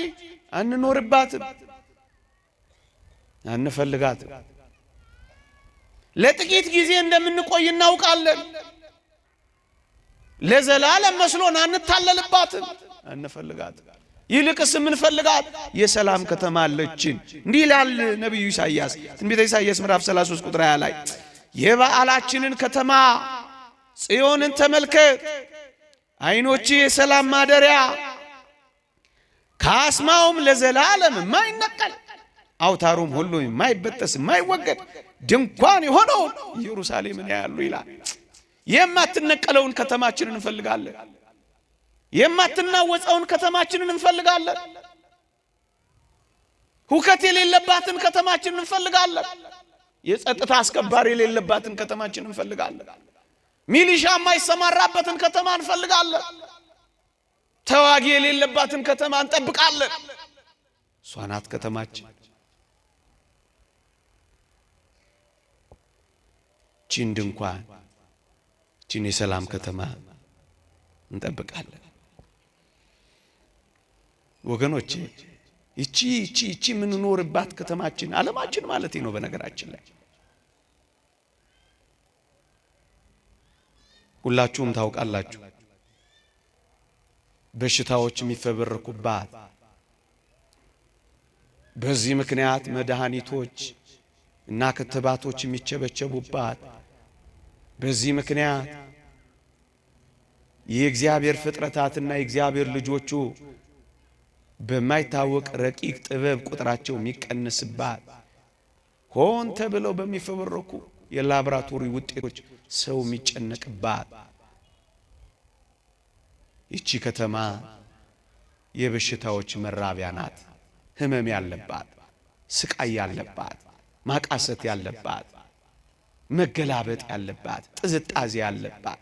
አንኖርባትም፣ አንፈልጋትም። ለጥቂት ጊዜ እንደምንቆይ እናውቃለን። ለዘላለም መስሎን አንታለልባትም፣ አንፈልጋትም። ይልቅስ የምንፈልጋት የሰላም ከተማ አለችን። እንዲህ ይላል ነብዩ ኢሳይያስ ትንቢተ ኢሳይያስ ምዕራፍ 33 ቁጥር 20 ላይ የበዓላችንን ከተማ ጽዮንን ተመልከት፣ አይኖች የሰላም ማደሪያ፣ ካስማውም ለዘላለም የማይነቀል አውታሩም ሁሉ የማይበጠስ የማይወገድ ድንኳን የሆነውን ኢየሩሳሌምን ያያሉ ይላል። የማትነቀለውን ከተማችንን እንፈልጋለን። የማትናወጸውን ከተማችንን እንፈልጋለን። ሁከት የሌለባትን ከተማችንን እንፈልጋለን። የጸጥታ አስከባሪ የሌለባትን ከተማችንን እንፈልጋለን። ሚሊሻ የማይሰማራበትን ከተማ እንፈልጋለን። ተዋጊ የሌለባትን ከተማ እንጠብቃለን። እሷ ናት ከተማችን። ቺን ድንኳን ቺን የሰላም ከተማ እንጠብቃለን። ወገኖቼ ይቺ የምንኖርባት ከተማችን ዓለማችን ማለት ነው። በነገራችን ላይ ሁላችሁም ታውቃላችሁ፣ በሽታዎች የሚፈበረኩባት፣ በዚህ ምክንያት መድኃኒቶች እና ክትባቶች የሚቸበቸቡባት፣ በዚህ ምክንያት የእግዚአብሔር ፍጥረታትና የእግዚአብሔር ልጆቹ በማይታወቅ ረቂቅ ጥበብ ቁጥራቸው የሚቀንስባት፣ ሆን ተብለው በሚፈበረኩ የላብራቶሪ ውጤቶች ሰው የሚጨነቅባት ይቺ ከተማ የበሽታዎች መራቢያ ናት። ህመም ያለባት፣ ስቃይ ያለባት፣ ማቃሰት ያለባት፣ መገላበጥ ያለባት፣ ጥዝጣዜ ያለባት፣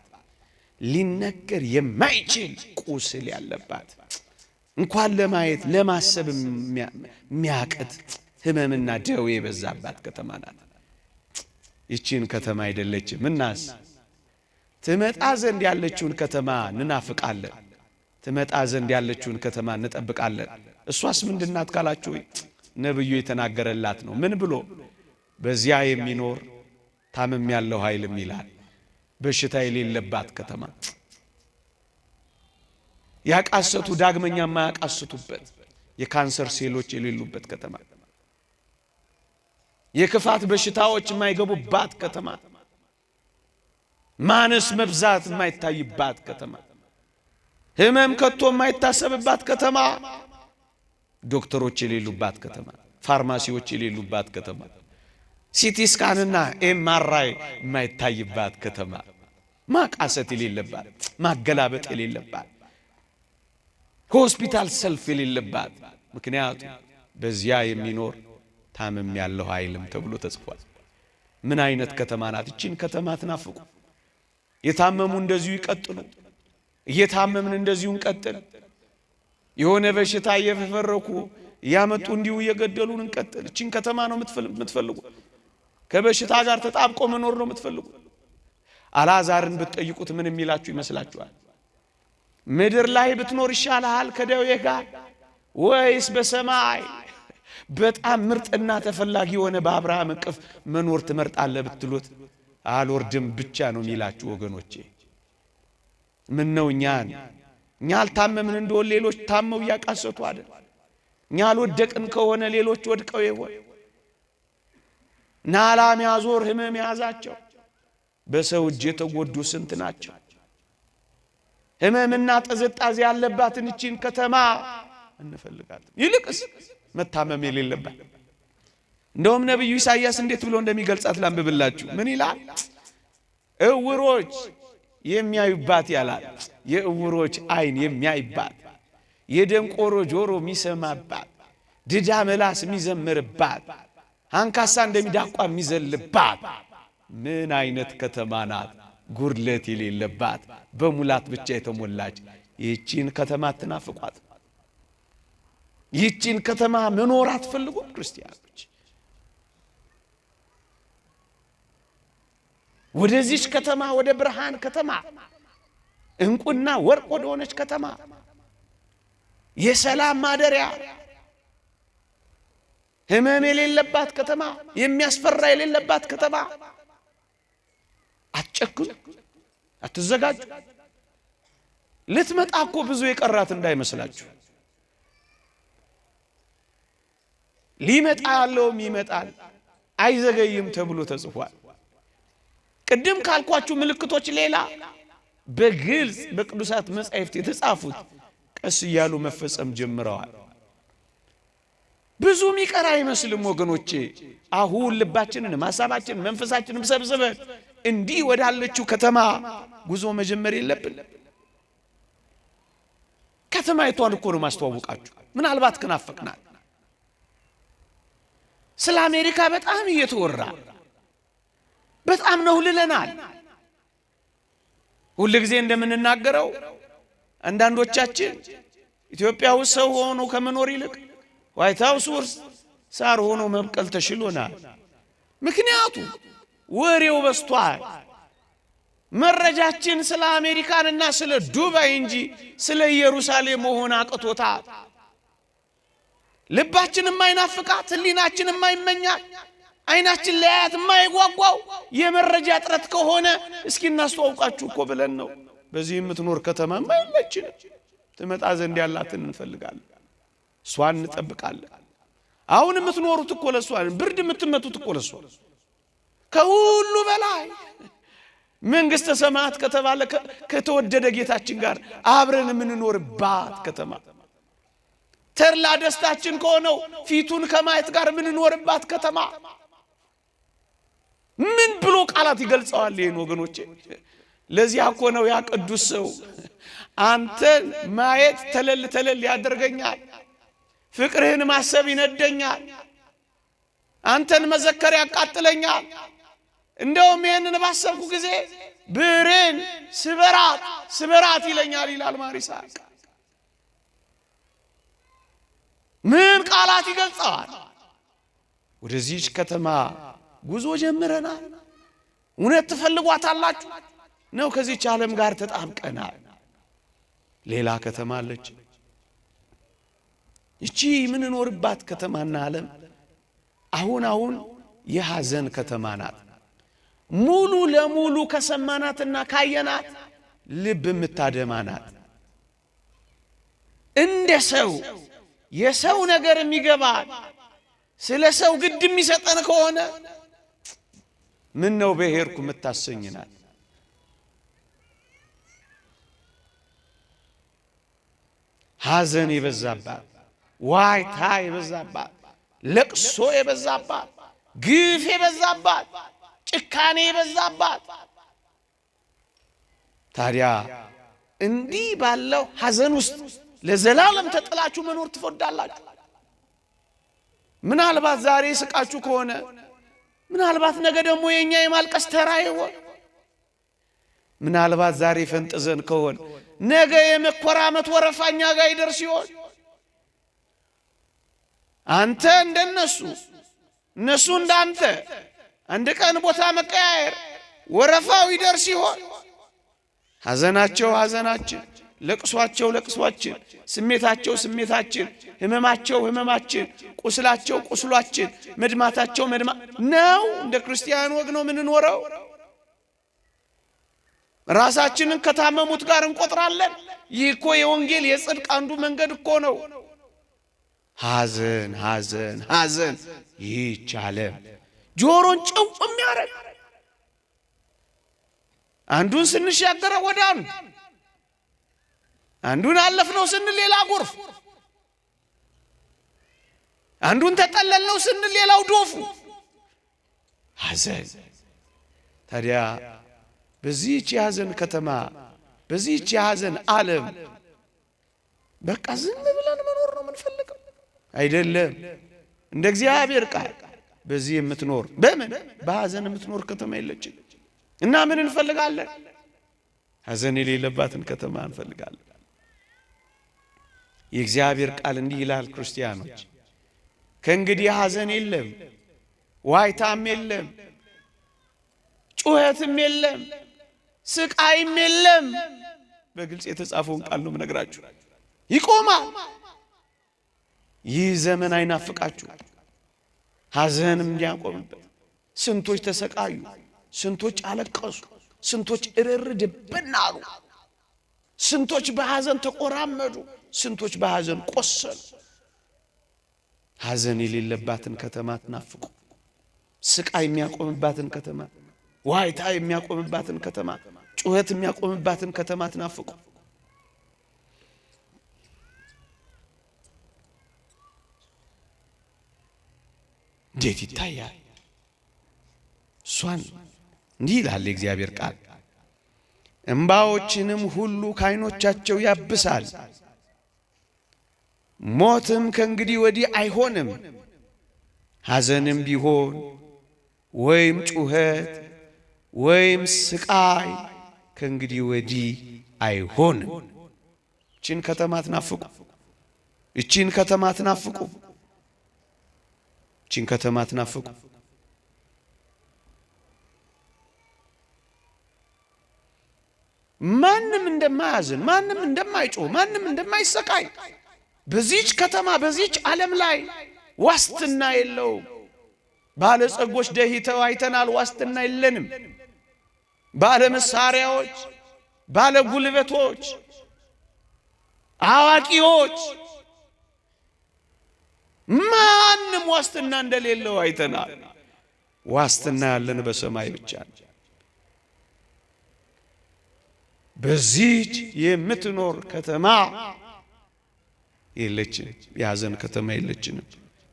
ሊነገር የማይችል ቁስል ያለባት፣ እንኳን ለማየት ለማሰብ የሚያቅት ህመምና ደዌ የበዛባት ከተማ ናት። ይቺን ከተማ አይደለችም እናስ ትመጣ ዘንድ ያለችውን ከተማ እንናፍቃለን። ትመጣ ዘንድ ያለችውን ከተማ እንጠብቃለን። እሷስ ምንድናት ካላችሁ ነብዩ የተናገረላት ነው። ምን ብሎ? በዚያ የሚኖር ታመም ያለው ኃይልም ይላል። በሽታ የሌለባት ከተማ፣ ያቃሰቱ ዳግመኛ የማያቃስቱበት፣ የካንሰር ሴሎች የሌሉበት ከተማ፣ የክፋት በሽታዎች የማይገቡባት ከተማ፣ ማነስ መብዛት የማይታይባት ከተማ፣ ህመም ከቶ የማይታሰብባት ከተማ፣ ዶክተሮች የሌሉባት ከተማ፣ ፋርማሲዎች የሌሉባት ከተማ፣ ሲቲ ስካንና ኤምአርአይ የማይታይባት ከተማ፣ ማቃሰት የሌለባት፣ ማገላበጥ የሌለባት፣ ሆስፒታል ሰልፍ የሌለባት። ምክንያቱም በዚያ የሚኖር ታመም ያለው ኃይልም ተብሎ ተጽፏል። ምን አይነት ከተማ ናት? እቺን ከተማ ትናፍቁ። የታመሙ እንደዚሁ ይቀጥሉ፣ እየታመምን እንደዚሁ እንቀጥል። የሆነ በሽታ እየፈፈረኩ ያመጡ እንዲሁ እየገደሉን እንቀጥል። እቺን ከተማ ነው የምትፈልጉ? ከበሽታ ጋር ተጣብቆ መኖር ነው የምትፈልጉ? አልዓዛርን ብትጠይቁት ምን የሚላችሁ ይመስላችኋል? ምድር ላይ ብትኖር ይሻልሃል ከደዌ ጋር ወይስ በሰማይ በጣም ምርጥና ተፈላጊ የሆነ በአብርሃም እቅፍ መኖር ትመርጣለህ ብትሉት አልወርድም ብቻ ነው የሚላችሁ። ወገኖቼ ምን ነው እኛ አልታመምን እንደሆነ ሌሎች ታመው ያቃሰቱ አይደል? እኛ አልወደቅን ከሆነ ሌሎች ወድቀው ይሆን? ናላም ያዞር ህመም ያዛቸው በሰው እጅ የተጎዱ ስንት ናቸው? ህመምና ጥዝጣዜ ያለባትን እቺን ከተማ እንፈልጋለን። ይልቅስ መታመም የሌለባት። እንደውም ነብዩ ኢሳይያስ እንዴት ብሎ እንደሚገልጻት ላንብብላችሁ። ምን ይላል? እውሮች የሚያዩባት ያላል። የእውሮች አይን የሚያይባት፣ የደንቆሮ ጆሮ የሚሰማባት፣ ድዳ መላስ የሚዘምርባት፣ አንካሳ እንደሚዳቋ የሚዘልባት ምን አይነት ከተማ ናት? ጉርለት የሌለባት፣ በሙላት ብቻ የተሞላች። ይህቺን ከተማ ትናፍቋት። ይህቺን ከተማ መኖር አትፈልጉም ክርስቲያኖች? ወደዚች ከተማ፣ ወደ ብርሃን ከተማ፣ እንቁና ወርቅ ወደ ሆነች ከተማ፣ የሰላም ማደሪያ፣ ህመም የሌለባት ከተማ፣ የሚያስፈራ የሌለባት ከተማ አትጨክኑ፣ አትዘጋጁ። ልትመጣ እኮ ብዙ የቀራት እንዳይመስላችሁ። ሊመጣ ያለውም ይመጣል አይዘገይም ተብሎ ተጽፏል። ቅድም ካልኳችሁ ምልክቶች ሌላ በግልጽ በቅዱሳት መጻሕፍት የተጻፉት ቀስ እያሉ መፈጸም ጀምረዋል። ብዙ የሚቀር አይመስልም ወገኖቼ። አሁን ልባችንን፣ ሐሳባችንን፣ መንፈሳችንን ሰብስበን እንዲህ ወዳለችው ከተማ ጉዞ መጀመር የለብን? ከተማይቷን እኮ ነው ማስተዋወቃችሁ። ምናልባት ከናፈቅናል። ስለ አሜሪካ በጣም እየተወራ በጣም ነው ልለናል። ሁሉ ጊዜ እንደምንናገረው አንዳንዶቻችን ኢትዮጵያ ውስጥ ሰው ሆኖ ከመኖር ይልቅ ዋይት ሃውስ ውስጥ ሳር ሆኖ መብቀል ተሽሎናል። ምክንያቱም ወሬው በስቷል። መረጃችን ስለ አሜሪካንና ስለ ዱባይ እንጂ ስለ ኢየሩሳሌም መሆን አቅቶታል። ልባችን የማይናፍቃት፣ ህሊናችን የማይመኛት፣ አይናችን ለያት የማይጓጓው የመረጃ እጥረት ከሆነ እስኪ እናስተዋውቃችሁ እኮ ብለን ነው። በዚህ የምትኖር ከተማ ማይመችን ትመጣ ዘንድ ያላትን እንፈልጋለን፣ እሷን እንጠብቃለን። አሁን የምትኖሩት እኮ ለሷ፣ ብርድ የምትመቱት እኮ ለሷ። ከሁሉ በላይ መንግስተ ሰማያት ከተባለ ከተወደደ ጌታችን ጋር አብረን የምንኖርባት ከተማ፣ ተድላ ደስታችን ከሆነው ፊቱን ከማየት ጋር የምንኖርባት ከተማ ምን ብሎ ቃላት ይገልጸዋል ይሄን ወገኖቼ? ለዚያ እኮ ነው ያ ቅዱስ ሰው አንተን ማየት ተለል ተለል ያደርገኛል፣ ፍቅርህን ማሰብ ይነደኛል፣ አንተን መዘከር ያቃጥለኛል። እንደውም ይሄንን ባሰብኩ ጊዜ ብርን ስበራት ስበራት ይለኛል ይላል ማር ይስሐቅ። ምን ቃላት ይገልጸዋል? ወደዚህች ከተማ ጉዞ ጀምረናል። እውነት ትፈልጓታላችሁ ነው? ከዚህች ዓለም ጋር ተጣብቀናል። ሌላ ከተማ አለች። እቺ የምንኖርባት ከተማና ዓለም አሁን የሐዘን ከተማ ናት። ሙሉ ለሙሉ ከሰማናትና ካየናት ልብ የምታደማ ናት። እንደ ሰው የሰው ነገር የሚገባን ስለ ሰው ግድ የሚሰጠን ከሆነ ምን ነው በሄርኩ የምታሰኝናት። ሐዘን የበዛባት፣ ዋይታ የበዛባት፣ ለቅሶ የበዛባት፣ ግፍ የበዛባት፣ ጭካኔ የበዛባት። ታዲያ እንዲህ ባለው ሐዘን ውስጥ ለዘላለም ተጥላችሁ መኖር ትፈርዳላችሁ? ምናልባት ዛሬ ስቃችሁ ከሆነ ምናልባት ነገ ደግሞ የኛ የማልቀስ ተራ ይሆን። ምናልባት ዛሬ ፈንጥዘን ከሆነ ነገ የመኮራመት ወረፋኛ ጋር ይደርስ ይሆን። አንተ እንደነሱ እነሱ እንዳንተ አንድ ቀን ቦታ መቀያየር ወረፋው ይደርስ ይሆን። ሐዘናቸው ሐዘናችን፣ ለቅሷቸው ለቅሷችን፣ ስሜታቸው ስሜታችን፣ ህመማቸው ህመማችን፣ ቁስላቸው ቁስሏችን፣ መድማታቸው መድማ ነው። እንደ ክርስቲያን ወግ ነው የምንኖረው። ራሳችንን ከታመሙት ጋር እንቆጥራለን። ይህ እኮ የወንጌል የጽድቅ አንዱ መንገድ እኮ ነው። ሐዘን ሐዘን ሐዘን ይህች ዓለም ጆሮን ጭው የሚያረግ አንዱን ስንሻገረው ወደ አንዱን አለፍነው ስንል ሌላ ጎርፍ፣ አንዱን ተጠለልነው ስንል ሌላው ዶፉ ሐዘን። ታዲያ በዚህች የሐዘን ከተማ በዚህች የሐዘን ዓለም በቃ ዝም ብለን መኖር ነው የምንፈልገው? አይደለም። እንደ እግዚአብሔር ቃል በዚህ የምትኖር በምን በሐዘን የምትኖር ከተማ የለችም። እና ምን እንፈልጋለን? ሐዘን የሌለባትን ከተማ እንፈልጋለን። የእግዚአብሔር ቃል እንዲህ ይላል፣ ክርስቲያኖች ከእንግዲህ ሐዘን የለም፣ ዋይታም የለም፣ ጩኸትም የለም፣ ስቃይም የለም። በግልጽ የተጻፈውን ቃል ነው የምነግራችሁ። ይቆማል። ይህ ዘመን አይናፍቃችሁ? ሐዘንም እንዲያቆምበት። ስንቶች ተሰቃዩ፣ ስንቶች አለቀሱ፣ ስንቶች እርር ድብን አሉ፣ ስንቶች በሐዘን ተቆራመዱ፣ ስንቶች በሐዘን ቆሰሉ። ሐዘን የሌለባትን ከተማ ትናፍቁ። ስቃይ የሚያቆምባትን ከተማ፣ ዋይታ የሚያቆምባትን ከተማ፣ ጩኸት የሚያቆምባትን ከተማ ትናፍቁ። እንዴት ይታያል? እሷን እንዲህ ይላል የእግዚአብሔር ቃል፣ እምባዎችንም ሁሉ ከዓይኖቻቸው ያብሳል። ሞትም ከእንግዲህ ወዲህ አይሆንም፣ ሐዘንም ቢሆን ወይም ጩኸት ወይም ስቃይ ከእንግዲህ ወዲህ አይሆንም። እቺን ከተማ ትናፍቁ፣ እቺን ከተማ ትናፍቁ፣ እቺን ከተማ ትናፍቁ። ማንም እንደማያዝን፣ ማንም እንደማይጮህ፣ ማንም እንደማይሰቃይ በዚች ከተማ በዚች ዓለም ላይ ዋስትና የለውም። ባለጸጎች ደህይተው አይተናል፣ ዋስትና የለንም። ባለ መሳሪያዎች፣ ባለ ጉልበቶች፣ አዋቂዎች ማንም ዋስትና እንደሌለው አይተናል። ዋስትና ያለን በሰማይ ብቻ ነው። በዚች የምትኖር ከተማ የለችም፣ ያዘን ከተማ የለችንም።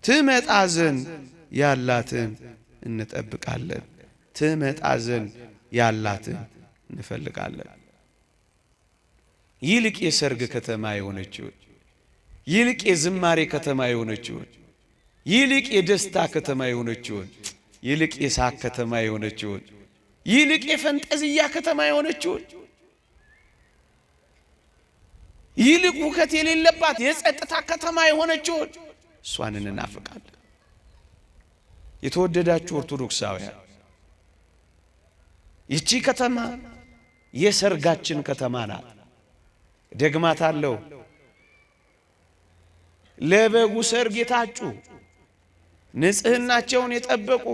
ትመጣ ዘንድ ያላትን እንጠብቃለን፣ ትመጣ ዘንድ ያላትን እንፈልጋለን። ይልቅ የሰርግ ከተማ የሆነችው፣ ይልቅ የዝማሬ ከተማ የሆነችው፣ ይልቅ የደስታ ከተማ የሆነችው፣ ይልቅ የሳቅ ከተማ የሆነችው፣ ይልቅ የፈንጠዝያ ከተማ የሆነችው፣ ይልቅ ሁከት የሌለባት የጸጥታ ከተማ የሆነችው እሷን እንናፍቃለን። የተወደዳችሁ ኦርቶዶክሳውያን፣ ይቺ ከተማ የሰርጋችን ከተማ ናት። ደግማታለሁ። ለበጉ ሰርግ የታጩ፣ ንጽህናቸውን የጠበቁ፣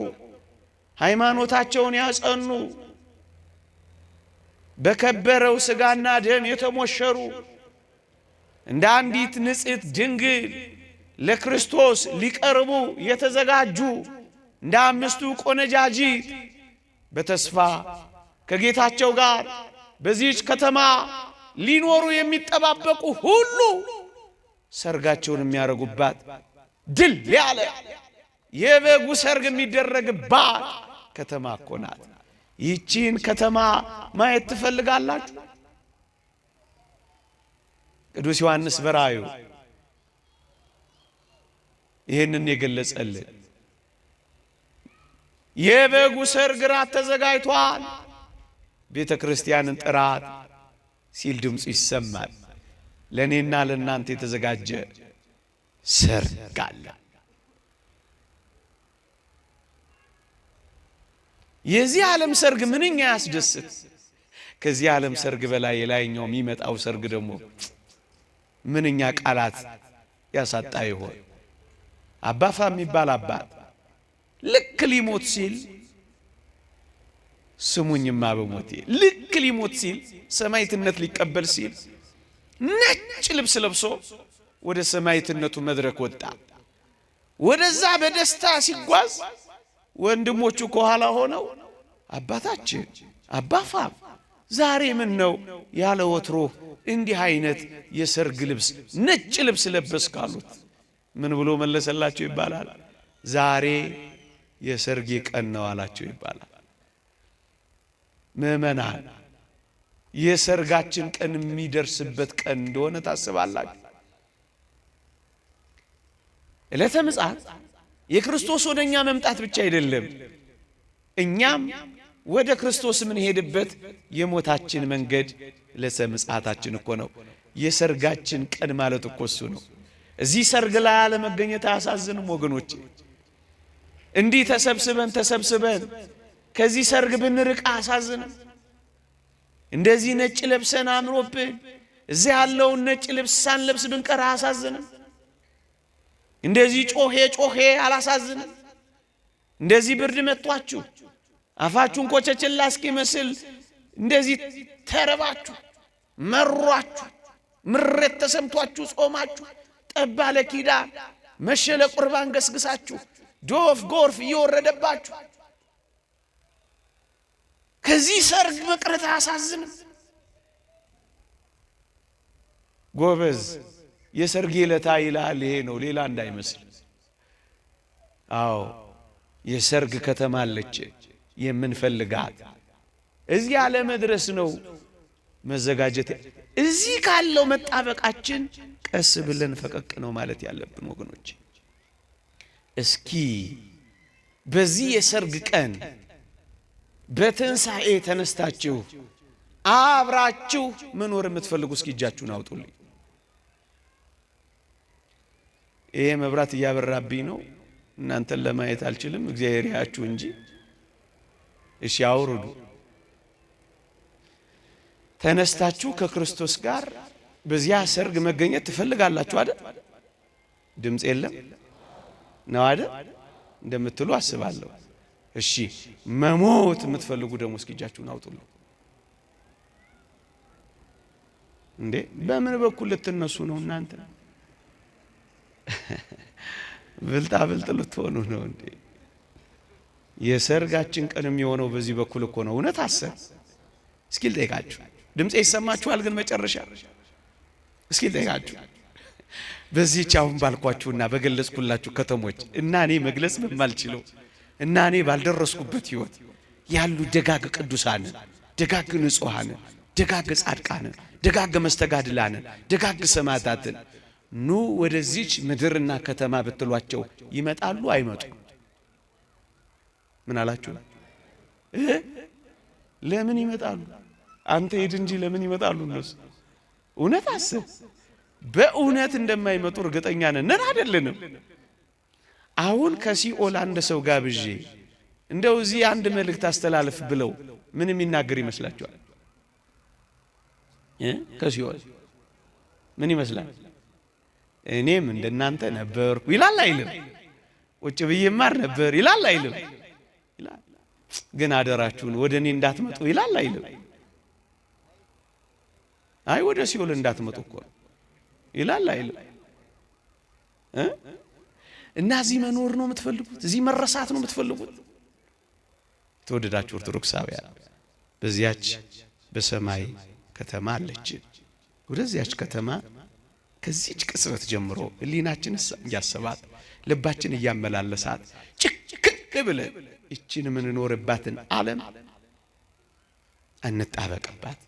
ሃይማኖታቸውን ያጸኑ፣ በከበረው ሥጋና ደም የተሞሸሩ እንደ አንዲት ንጽሕት ድንግል ለክርስቶስ ሊቀርቡ የተዘጋጁ እንደ አምስቱ ቆነጃጅት በተስፋ ከጌታቸው ጋር በዚህች ከተማ ሊኖሩ የሚጠባበቁ ሁሉ ሰርጋቸውን የሚያረጉባት ድል ያለ የበጉ ሰርግ የሚደረግባት ከተማ እኮ ናት። ይህቺን ከተማ ማየት ትፈልጋላችሁ? ቅዱስ ዮሐንስ በራእዩ ይህንን የገለጸልን የበጉ ሰርግ ራት ተዘጋጅቷል፣ ቤተ ክርስቲያንን ጥራት ሲል ድምፁ ይሰማል። ለእኔና ለእናንተ የተዘጋጀ ሰርግ አለ። የዚህ ዓለም ሰርግ ምንኛ ያስደስት! ከዚህ ዓለም ሰርግ በላይ የላይኛው የሚመጣው ሰርግ ደግሞ ምንኛ ቃላት ያሳጣ ይሆን? አባፋ የሚባል አባት ልክ ሊሞት ሲል ስሙኝማ በሞቴ ልክ ሊሞት ሲል ሰማዕትነት ሊቀበል ሲል ነጭ ልብስ ለብሶ ወደ ሰማዕትነቱ መድረክ ወጣ። ወደዛ በደስታ ሲጓዝ ወንድሞቹ ከኋላ ሆነው አባታችን አባፋ ዛሬ ምን ነው ያለ ወትሮ እንዲህ አይነት የሰርግ ልብስ ነጭ ልብስ ለበስክ አሉት። ምን ብሎ መለሰላቸው ይባላል? ዛሬ የሰርጌ ቀን ነው አላቸው ይባላል። ምእመናን፣ የሰርጋችን ቀን የሚደርስበት ቀን እንደሆነ ታስባላችሁ? ዕለተ ምጽአት የክርስቶስ ወደኛ መምጣት ብቻ አይደለም፣ እኛም ወደ ክርስቶስ ምን ሄድበት የሞታችን መንገድ ዕለተ ምጽአታችን እኮ ነው። የሰርጋችን ቀን ማለት እኮ እሱ ነው። እዚህ ሰርግ ላይ አለመገኘት አያሳዝንም ወገኖቼ? እንዲህ ተሰብስበን ከዚህ ሰርግ ብንርቅ አያሳዝንም? እንደዚህ ነጭ ለብሰን አምሮብን እዚህ ያለውን ነጭ ልብስ ሳንለብስ ብንቀር አያሳዝንም? እንደዚህ ጮሄ አላሳዝንም? እንደዚህ ብርድ መጥቷችሁ አፋችሁን ኮቸችላ እስኪመስል እንደዚህ ተረባችሁ መሯችሁ ምሬት ተሰምቷችሁ ጾማችሁ ጠባለ ኪዳን መሸለ ቁርባን ገስግሳችሁ ዶፍ ጎርፍ እየወረደባችሁ ከዚህ ሰርግ መቅረት አያሳዝንም? ጎበዝ የሰርግ ዕለት ይላል። ይሄ ነው፣ ሌላ እንዳይመስል። አዎ የሰርግ ከተማ አለች የምንፈልጋት እዚህ ያለ መድረስ ነው መዘጋጀት። እዚህ ካለው መጣበቃችን ቀስ ብለን ፈቀቅ ነው ማለት ያለብን ወገኖች። እስኪ በዚህ የሰርግ ቀን በትንሣኤ ተነስታችሁ አብራችሁ መኖር የምትፈልጉ እስኪ እጃችሁን አውጡልኝ። ይሄ መብራት እያበራብኝ ነው፣ እናንተን ለማየት አልችልም፣ እግዚአብሔር ያያችሁ እንጂ። እሺ አውርዱ። ተነስታችሁ ከክርስቶስ ጋር በዚያ ሰርግ መገኘት ትፈልጋላችሁ አይደል? ድምጽ የለም ነው አይደል እንደምትሉ አስባለሁ። እሺ መሞት የምትፈልጉ ደግሞ እስኪ እጃችሁን አውጡልኝ። እንዴ በምን በኩል ልትነሱ ነው እናንተ? ብልጣ ብልጥ ልትሆኑ ነው እንዴ? የሰርጋችን ቀን የሚሆነው በዚህ በኩል እኮ ነው። እውነት አሰብ እስኪ ልጠይቃችሁ። ድምጼ ይሰማችኋል ግን መጨረሻ እስኪ ልጠይቃችሁ። በዚህች አሁን ባልኳችሁና በገለጽኩላችሁ ከተሞች እና እኔ መግለጽ በማልችለው እና እኔ ባልደረስኩበት ሕይወት ያሉ ደጋግ ቅዱሳን፣ ደጋግ ንጹሐን፣ ደጋግ ጻድቃን፣ ደጋግ መስተጋድላን፣ ደጋግ ሰማዕታትን ኑ ወደዚች ምድርና ከተማ ብትሏቸው ይመጣሉ አይመጡ? ምን አላችሁ? ለምን ይመጣሉ? አንተ ሄድ እንጂ ለምን ይመጣሉ እነሱ? እውነት አስብ። በእውነት እንደማይመጡ እርግጠኛ ነን አይደለንም? አሁን ከሲኦል አንድ ሰው ጋብዤ እንደው እዚህ አንድ መልእክት አስተላልፍ ብለው ምን የሚናገር ይመስላችኋል? ከሲኦል ምን ይመስላል? እኔም እንደናንተ ነበርኩ ይላል አይልም? ቁጭ ብዬ ማር ነበር ይላል አይልም? ይላል። ግን አደራችሁን ወደ እኔ እንዳትመጡ ይላል አይልም? አይ ወደ ሲኦል እንዳትመጡ እኮ ይላል አይልም? እና እዚህ መኖር ነው የምትፈልጉት? እዚህ መረሳት ነው የምትፈልጉት? ተወደዳችሁ ኦርቶዶክሳውያን፣ በዚያች በሰማይ ከተማ አለች። ወደዚያች ከተማ ከዚህች ቅጽበት ጀምሮ ህሊናችን እያሰባት ልባችን እያመላለሳት ጭክክ ብለን እቺን የምንኖርባትን ዓለም እንጣበቅባት።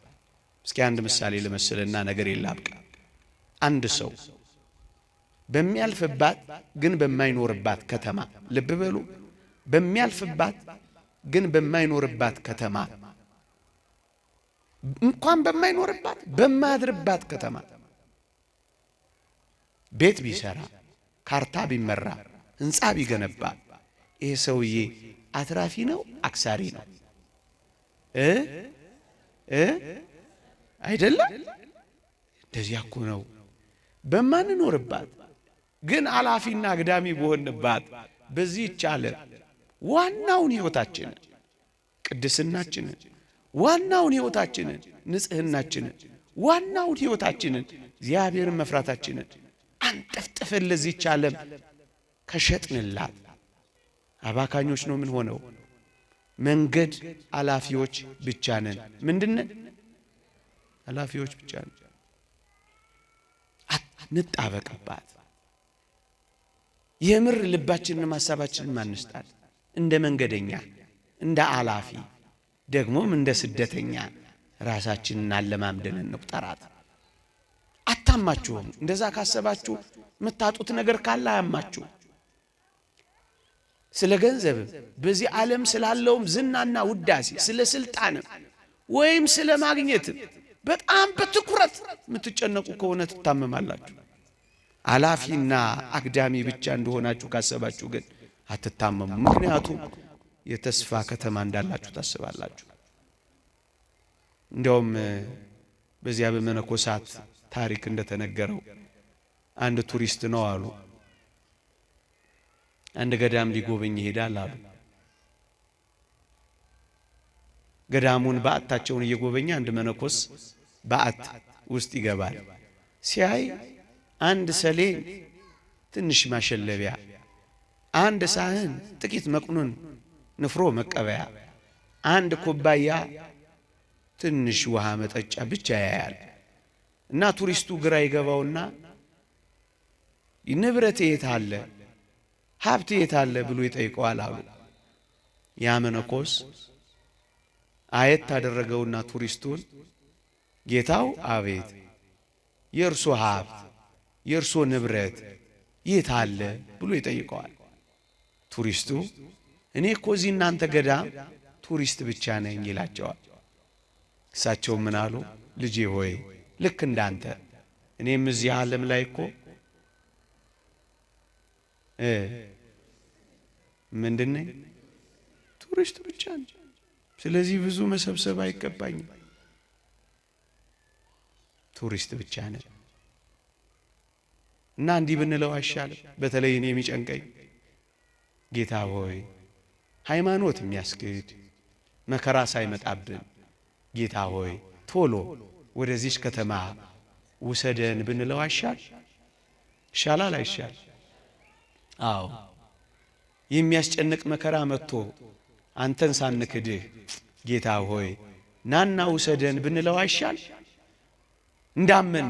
እስኪ አንድ ምሳሌ ለመስልና ነገር ይላብቃ። አንድ ሰው በሚያልፍባት ግን በማይኖርባት ከተማ፣ ልብ በሉ፣ በሚያልፍባት ግን በማይኖርባት ከተማ፣ እንኳን በማይኖርባት በማያድርባት ከተማ ቤት ቢሰራ፣ ካርታ ቢመራ፣ ህንፃ ቢገነባ ይሄ ሰውዬ አትራፊ ነው አክሳሪ ነው? አይደለም? እንደዚያ እኮ ነው። በማንኖርባት ግን አላፊና አግዳሚ በሆንባት በዚህ ዓለም ዋናውን ህይወታችንን፣ ቅድስናችንን፣ ዋናውን ህይወታችንን፣ ንጽህናችንን፣ ዋናውን ህይወታችንን፣ እግዚአብሔርን መፍራታችንን አንጠፍጥፈን ለዚህች ዓለም ከሸጥንላት አባካኞች ነው ምን ሆነው? መንገድ አላፊዎች ብቻ ነን። ምንድነን? አላፊዎች ብቻ ነን። እንጣበቅባት። የምር ልባችንን ማሳባችንን ማንስጣል። እንደ መንገደኛ፣ እንደ አላፊ፣ ደግሞም እንደ ስደተኛ ራሳችንን አለማምደን እንቁጠራት። አታማችሁም? እንደዛ ካሰባችሁ የምታጡት ነገር ካለ አያማችሁ። ስለ ገንዘብም በዚህ ዓለም ስላለውም ዝናና ውዳሴ፣ ስለ ስልጣንም ወይም ስለ ማግኘትም በጣም በትኩረት የምትጨነቁ ከሆነ ትታመማላችሁ። አላፊና አግዳሚ ብቻ እንደሆናችሁ ካሰባችሁ ግን አትታመሙ። ምክንያቱም የተስፋ ከተማ እንዳላችሁ ታስባላችሁ። እንዲያውም በዚያ በመነኮሳት ታሪክ እንደተነገረው አንድ ቱሪስት ነው አሉ፣ አንድ ገዳም ሊጎበኝ ይሄዳል አሉ። ገዳሙን በአታቸውን እየጎበኘ አንድ መነኮስ በአት ውስጥ ይገባል። ሲያይ አንድ ሰሌን፣ ትንሽ ማሸለቢያ፣ አንድ ሳህን፣ ጥቂት መቅኑን ንፍሮ መቀበያ፣ አንድ ኩባያ ትንሽ ውሃ መጠጫ ብቻ ያያል። እና ቱሪስቱ ግራ ይገባውና ንብረት የት አለ፣ ሀብት የት አለ ብሎ ይጠይቀዋል አሉ። ያ መነኮስ አየት ታደረገውና ቱሪስቱን ጌታው አቤት የእርሱ ሀብት የእርሱ ንብረት የት አለ ብሎ ይጠይቀዋል። ቱሪስቱ እኔ እኮ እዚህ እናንተ ገዳም ቱሪስት ብቻ ነኝ ይላቸዋል። እሳቸው ምን አሉ? ልጄ ሆይ ልክ እንዳንተ እኔም እዚህ ዓለም ላይ እኮ ምንድነኝ? ቱሪስት ብቻ ነኝ። ስለዚህ ብዙ መሰብሰብ አይገባኝም። ቱሪስት ብቻ ነኝ እና እንዲህ ብንለው አይሻልም? በተለይ እኔ የሚጨንቀኝ ጌታ ሆይ ሃይማኖት የሚያስክድ መከራ ሳይመጣብን ጌታ ሆይ ቶሎ ወደዚህ ከተማ ውሰደን ብንለው አይሻል? ይሻላል አይሻል? አዎ የሚያስጨንቅ መከራ መጥቶ አንተን ሳንክድህ ጌታ ሆይ ናና ውሰደን ብንለው አይሻል? እንዳመን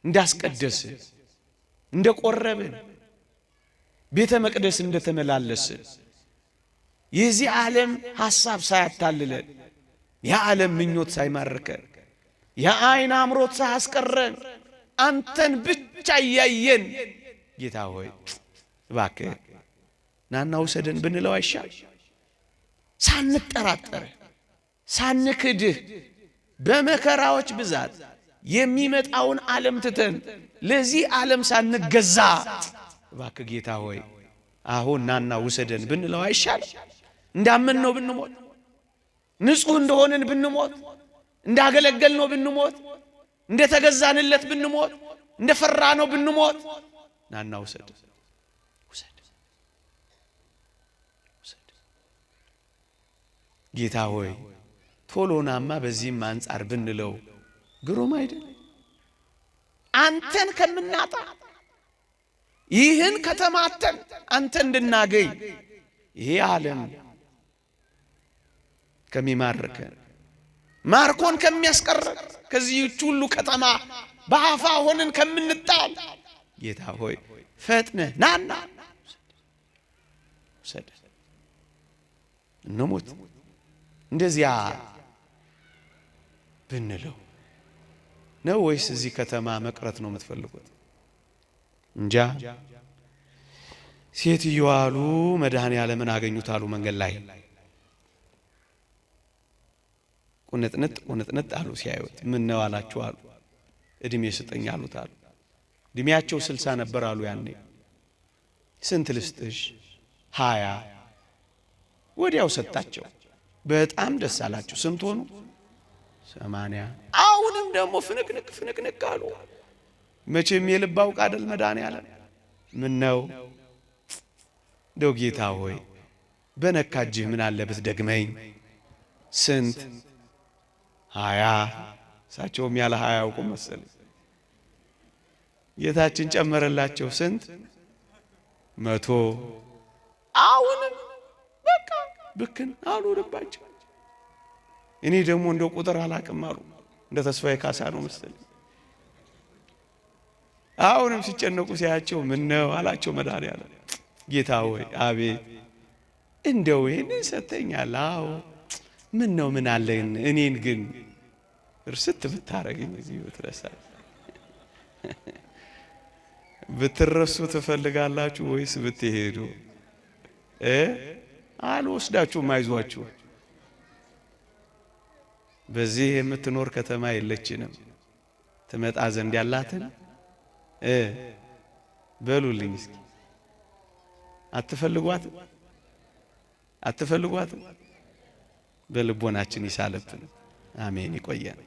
እንዳስቀደስ እንደቆረብን ቤተ መቅደስ እንደተመላለስን የዚህ ዓለም ሐሳብ ሳያታልለን የዓለም ምኞት ሳይማርከን የዓይን አምሮት ሳያስቀረን አንተን ብቻ እያየን ጌታ ሆይ እባክህ ናና ውሰደን ብንለው አይሻል? ሳንጠራጠር ሳንክድህ በመከራዎች ብዛት የሚመጣውን ዓለም ትተን ለዚህ ዓለም ሳንገዛ እባክህ ጌታ ሆይ አሁን ናና ውሰደን ብንለው አይሻል? እንዳመን ነው ብንሞት፣ ንጹህ እንደሆነን ብንሞት፣ እንዳገለገል ነው ብንሞት፣ እንደተገዛንለት ብንሞት፣ እንደፈራ ነው ብንሞት ናና ውሰድ ውሰድ ውሰድ ጌታ ሆይ ቶሎናማ በዚህም አንጻር ብንለው ግሩም አይደል? አንተን ከምናጣ ይህን ከተማተን አንተ እንድናገኝ ይሄ ዓለም ከሚማርከን ማርኮን ከሚያስቀረን ከዚህ ሁሉ ከተማ በአፋ ሆነን ከምንጣል ጌታ ሆይ ፈጥነህ ናና ውሰድ እንሙት እንደዚያ ብንለው ነው ወይስ እዚህ ከተማ መቅረት ነው የምትፈልጉት? እንጃ። ሴትየዋ አሉ መድኃኔ ዓለምን አገኙት አሉ መንገድ ላይ ቁንጥንጥ ቁንጥንጥ አሉ። ሲያዩት ምን ነው አላችሁ አሉ። እድሜ ስጠኝ አሉት አሉ። እድሜያቸው 60 ነበር አሉ ያኔ። ስንት ልስጥሽ? 20። ወዲያው ሰጣቸው። በጣም ደስ አላቸው። ስንት ሆኑ? 80። አሁንም ደግሞ ፍንቅንቅ ፍንቅንቅ አሉ። መቼም የልብ አውቅ አይደል መድኃኔ ዓለም። ምን ነው እንደው ጌታ ሆይ በነካጅህ ምን አለ ብትደግመኝ? ስንት? 20። እሳቸውም ያለ 20 ያውቁ መሰለኝ። ጌታችን ጨመረላቸው። ስንት? 100። አሁንም በቃ ብክን አሉ ልባቸው። እኔ ደግሞ እንደው ቁጥር አላቅም አሉ። እንደ ተስፋዬ ካሳ ነው መሰለኝ። አሁንም ሲጨነቁ ሲያቸው ምን ነው አላቸው መድኃኔ ዓለም። ጌታ ሆይ አቤት እንደው ይሄንን ሰጠኛል። አዎ ምን ነው ምን አለኝ እኔን ግን እርስት ብታረገኝ እዚህ ብትረሳኝ። ብትረሱ ትፈልጋላችሁ ወይስ ብትሄዱ? አልወስዳችሁም፣ አይዟችሁ። በዚህ የምትኖር ከተማ የለችንም። ትመጣ ዘንድ ያላትን በሉልኝ እስኪ። አትፈልጓትም? አትፈልጓትም? በልቦናችን ይሳለብን። አሜን። ይቆየን።